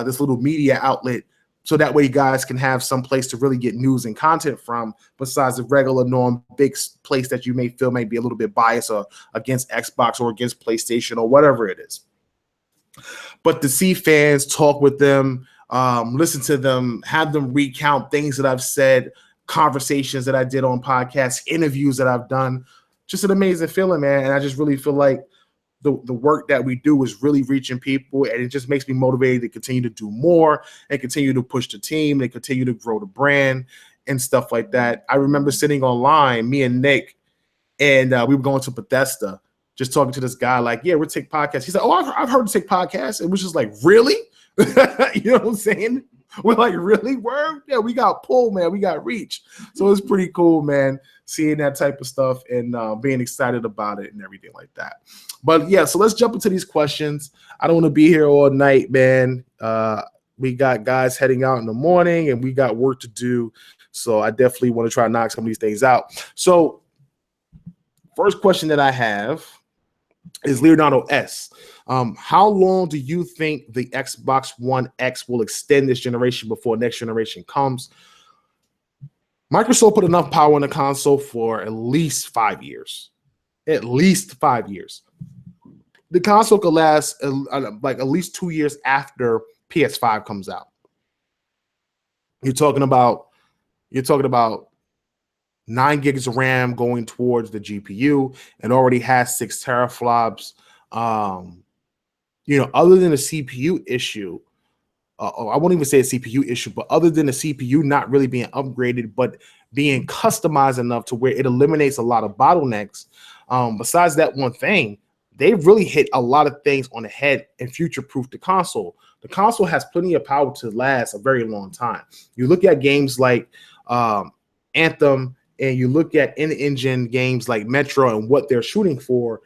this little media outlet, so that way you guys can have some place to really get news and content from besides the regular norm big place that you may feel may be a little bit biased or against Xbox or against PlayStation or whatever it is. But to see fans, talk with them, listen to them, have them recount things that I've said, conversations that I did on podcasts, interviews that I've done, just an amazing feeling, man. And I just really feel like the work that we do is really reaching people, and it just makes me motivated to continue to do more and continue to push the team and continue to grow the brand and stuff like that. I remember sitting online, me and Nick, and we were going to Bethesda, just talking to this guy like, yeah, we're Tick Podcast. He's like, oh, I've heard of Tick Podcast. And we're just like, really? You know what I'm saying? We're like, really? Word? Yeah, we got pull, man. We got reach. So it's pretty cool, man, seeing that type of stuff and being excited about it and everything like that. But yeah, so let's jump into these questions. I don't want to be here all night, man. We got guys heading out in the morning and we got work to do. So I definitely want to try to knock some of these things out. So first question that I have is Leonardo S. How long do you think the Xbox One X will extend this generation before next generation comes? Microsoft put enough power in the console for at least 5 years. At least 5 years. The console could last like at least 2 years after PS5 comes out. You're talking about 9 gigs of RAM going towards the GPU and already has 6 teraflops. Other than a CPU issue, I won't even say a CPU issue, but other than the CPU not really being upgraded, but being customized enough to where it eliminates a lot of bottlenecks. Besides that one thing, they've really hit a lot of things on the head and future-proof the console. The console has plenty of power to last a very long time. You look at games like Anthem, and you look at in-engine games like Metro and what they're shooting for,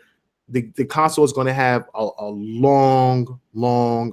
the console is going to have a long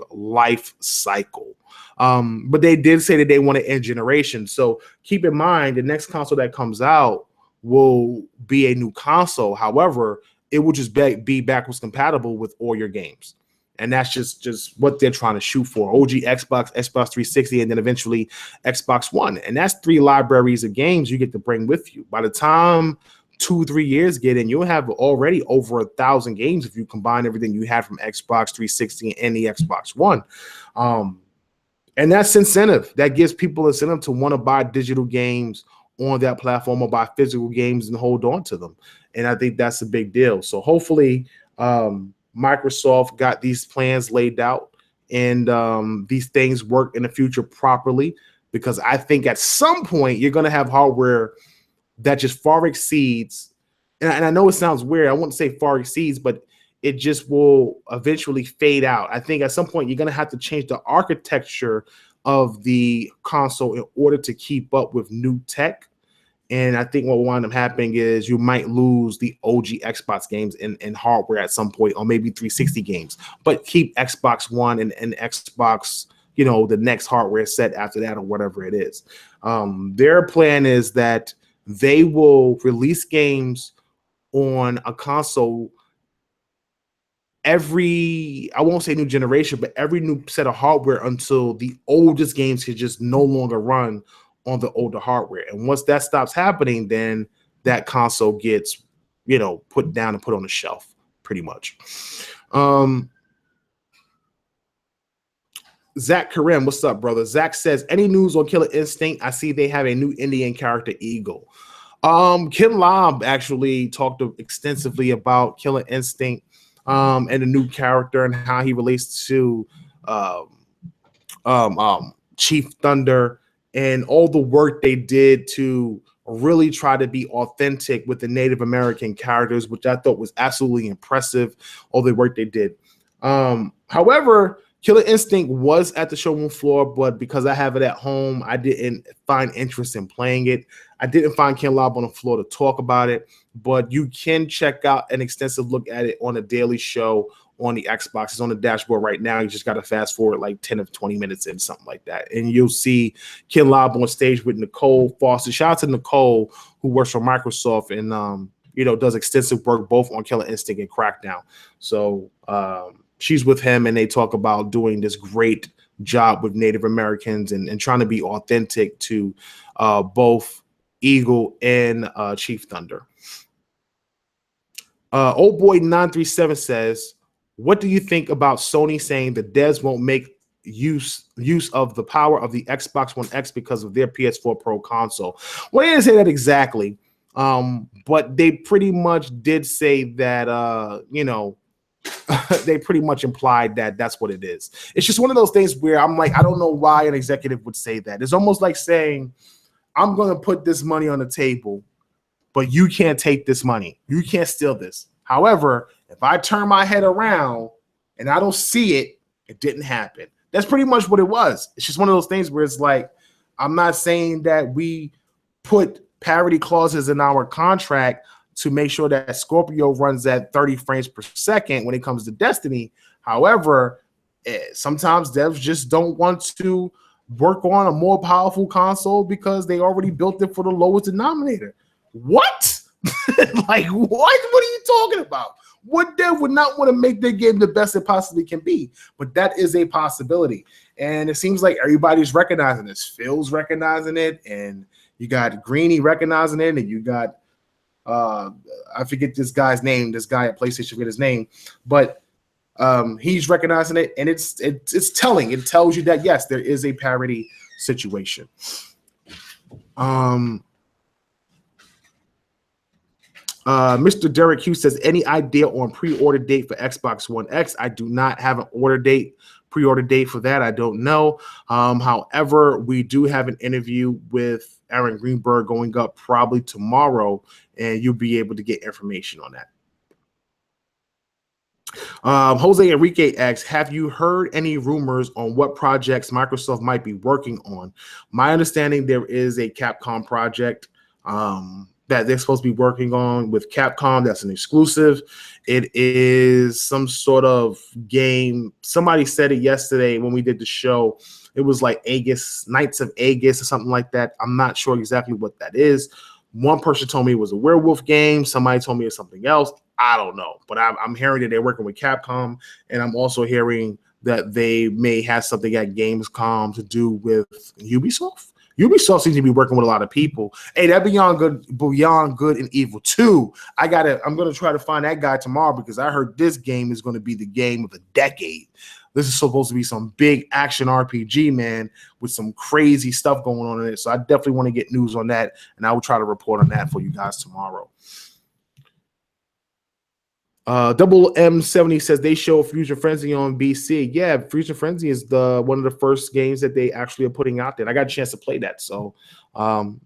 life cycle. But they did say that they want to end generation. So keep in mind, the next console that comes out will be a new console. However, it will just be backwards compatible with all your games. And that's just what they're trying to shoot for. OG Xbox, Xbox 360, and then eventually Xbox One. And that's 3 libraries of games you get to bring with you. By the time 2-3 years get in, you'll have already over 1,000 games if you combine everything you had from Xbox 360 and the Xbox One. And that's incentive. That gives people incentive to want to buy digital games on that platform or buy physical games and hold on to them. And I think that's a big deal. So hopefully Microsoft got these plans laid out and these things work in the future properly, because I think at some point you're going to have hardware that just far exceeds, and I know it sounds weird, I wouldn't say far exceeds, but it just will eventually fade out. I think at some point you're going to have to change the architecture of the console in order to keep up with new tech. And I think what will wind up happening is you might lose the OG Xbox games in hardware at some point, or maybe 360 games, but keep Xbox One and Xbox, the next hardware set after that or whatever it is. Their plan is that they will release games on a console I won't say new generation, but every new set of hardware until the oldest games can just no longer run on the older hardware. And once that stops happening, then that console gets, put down and put on the shelf pretty much. Zach Karim, what's up, brother? Zach says, any news on Killer Instinct? I see they have a new Indian character, Eagle. Kim Lobb actually talked extensively about Killer Instinct and the new character and how he relates to Chief Thunder and all the work they did to really try to be authentic with the Native American characters, which I thought was absolutely impressive, all the work they did. However, Killer Instinct was at the showroom floor, but because I have it at home, I didn't find interest in playing it. I didn't find Ken Lobb on the floor to talk about it, but you can check out an extensive look at it on a daily show on the Xbox. It's on the dashboard right now. You just got to fast forward like 10 or 20 minutes in, something like that. And you'll see Ken Lobb on stage with Nicole Foster. Shout out to Nicole, who works for Microsoft and, does extensive work both on Killer Instinct and Crackdown. So she's with him, and they talk about doing this great job with Native Americans and trying to be authentic to both Eagle and Chief Thunder. Old Boy 937 says, what do you think about Sony saying the devs won't make use of the power of the Xbox One X because of their PS4 Pro console? Well, they didn't say that exactly, but they pretty much did say that, they pretty much implied that that's what it is. It's just one of those things where I'm like, I don't know why an executive would say that. It's almost like saying, I'm going to put this money on the table, but you can't take this money. You can't steal this. However, if I turn my head around and I don't see it, it didn't happen. That's pretty much what it was. It's just one of those things where it's like, I'm not saying that we put parity clauses in our contract to make sure that Scorpio runs at 30 frames per second when it comes to Destiny. However, sometimes devs just don't want to work on a more powerful console because they already built it for the lowest denominator. What? Like, what? What are you talking about? What dev would not want to make their game the best it possibly can be? But that is a possibility. And it seems like everybody's recognizing this. Phil's recognizing it, and you got Greeny recognizing it, and you got I forget this guy's name, this guy at PlayStation, forget his name, but he's recognizing it, and it's telling. It tells you that, yes, there is a parity situation. Mr. Derek Hughes says, any idea on pre-order date for Xbox One X? I do not have an pre-order date for that. I don't know. However, we do have an interview with Aaron Greenberg going up probably tomorrow, and you'll be able to get information on that. Jose Enrique asks, have you heard any rumors on what projects Microsoft might be working on? My understanding, there is a Capcom project that they're supposed to be working on with Capcom. That's an exclusive. It is some sort of game. Somebody said it yesterday when we did the show. It was like Aegis, Knights of Aegis or something like that. I'm not sure exactly what that is. One person told me it was a werewolf game. Somebody told me it's something else. I don't know. But I'm hearing that they're working with Capcom, and I'm also hearing that they may have something at Gamescom to do with Ubisoft. Ubisoft seems to be working with a lot of people. Hey, that Beyond Good and Evil 2. I'm gonna try to find that guy tomorrow because I heard this game is gonna be the game of the decade. This is supposed to be some big action RPG, man, with some crazy stuff going on in it. So I definitely want to get news on that, and I will try to report on that for you guys tomorrow. Double M70 says they show Fusion Frenzy on BC. Yeah, Fusion Frenzy is one of the first games that they actually are putting out there. And I got a chance to play that, so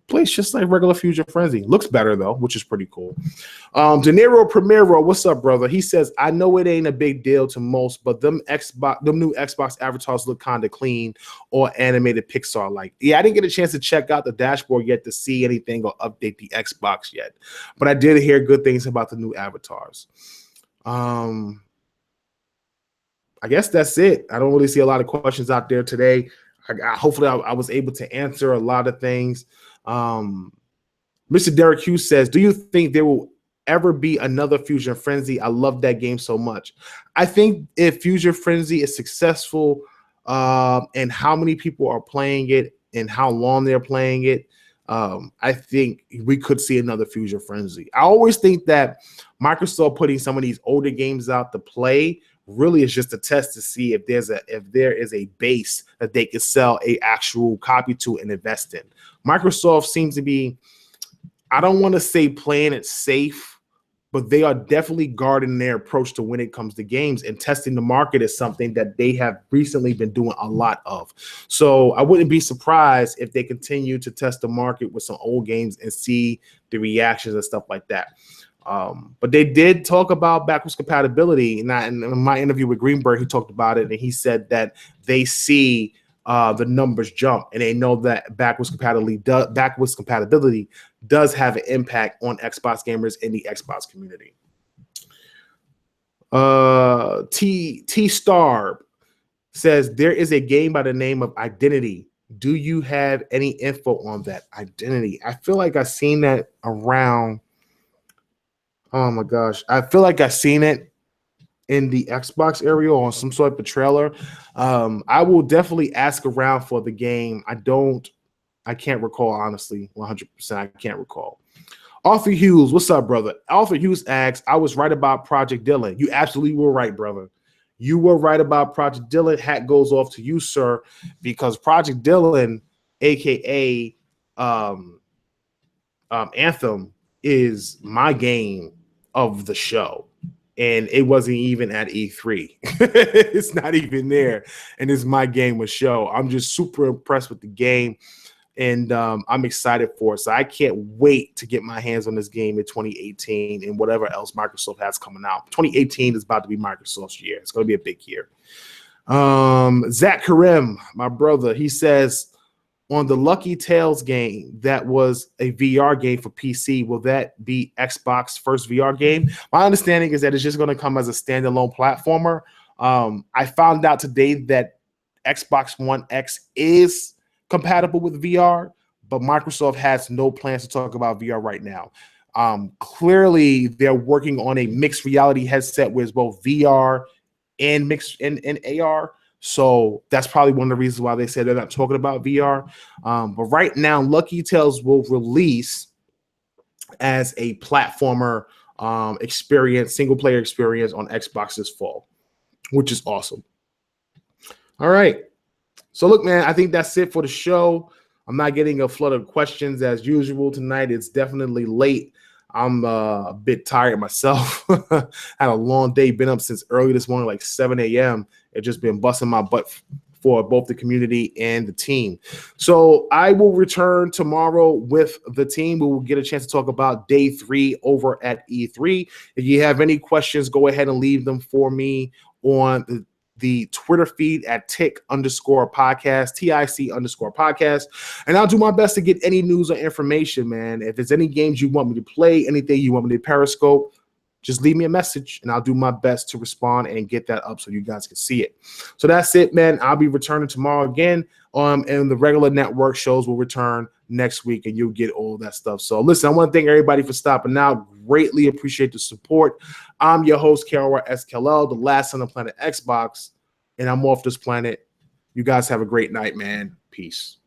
Plays just like regular Fusion Frenzy. Looks better though, which is pretty cool. De Niro Primero, what's up, brother? He says, I know it ain't a big deal to most, but them new Xbox avatars look kind of clean or animated Pixar like. Yeah, I didn't get a chance to check out the dashboard yet to see anything or update the Xbox yet, but I did hear good things about the new avatars. I guess that's it. I don't really see a lot of questions out there today. Hopefully I was able to answer a lot of things. Mr. Derek Hughes says, do you think there will ever be another Fusion Frenzy? I love that game so much. I think if Fusion Frenzy is successful and how many people are playing it and how long they're playing it, I think we could see another Fusion Frenzy. I always think that Microsoft putting some of these older games out to play really is just a test to see if there is a base that they can sell a actual copy to and invest in. Microsoft seems to be, I don't want to say playing it safe, but they are definitely guarding their approach to when it comes to games, and testing the market is something that they have recently been doing a lot of. So I wouldn't be surprised if they continue to test the market with some old games and see the reactions and stuff like that. But they did talk about backwards compatibility. And in my interview with Greenberg, he talked about it, and he said that they see the numbers jump, and they know that backwards compatibility does have an impact on Xbox gamers in the Xbox community. T Star says there is a game by the name of Identity. Do you have any info on that? Identity. I feel like I've seen that around. Oh my gosh. I feel like I've seen it in the Xbox area or on some sort of trailer. I will definitely ask around for the game. I can't recall, honestly, 100%. I can't recall. Arthur Hughes, what's up, brother? Arthur Hughes asks, I was right about Project Dylan. You absolutely were right, brother. You were right about Project Dylan. Hat goes off to you, sir, because Project Dylan, aka Anthem, is my game of the show. And it wasn't even at E3. It's not even there. And it's my game of show. I'm just super impressed with the game. And I'm excited for it. So I can't wait to get my hands on this game in 2018 and whatever else Microsoft has coming out. 2018 is about to be Microsoft's year. It's going to be a big year. Zach Karim, my brother, he says, on the Lucky Tales game that was a VR game for PC, will that be Xbox first VR game? My understanding is that it's just going to come as a standalone platformer. I found out today that Xbox One X is compatible with VR, but Microsoft has no plans to talk about VR right now. Clearly, they're working on a mixed reality headset with both VR and mixed and AR. So that's probably one of the reasons why they said they're not talking about VR. But right now, Lucky Tales will release as a platformer experience, single player experience on Xbox this fall, which is awesome. All right. So look, man, I think that's it for the show. I'm not getting a flood of questions as usual tonight. It's definitely late. I'm a bit tired myself. Had a long day, been up since early this morning, like 7 a.m. It's just been busting my butt for both the community and the team. So I will return tomorrow with the team. We will get a chance to talk about day 3 over at E3. If you have any questions, go ahead and leave them for me on the Twitter feed at TIC_podcast, TIC_podcast. And I'll do my best to get any news or information, man. If there's any games you want me to play, anything you want me to Periscope, just leave me a message and I'll do my best to respond and get that up so you guys can see it. So that's it, man. I'll be returning tomorrow again. And the regular network shows will return next week and you'll get all that stuff. So listen, I want to thank everybody for stopping out. Greatly appreciate the support. I'm your host, Karol SKLL, the last on the planet Xbox, and I'm off this planet. You guys have a great night, man. Peace.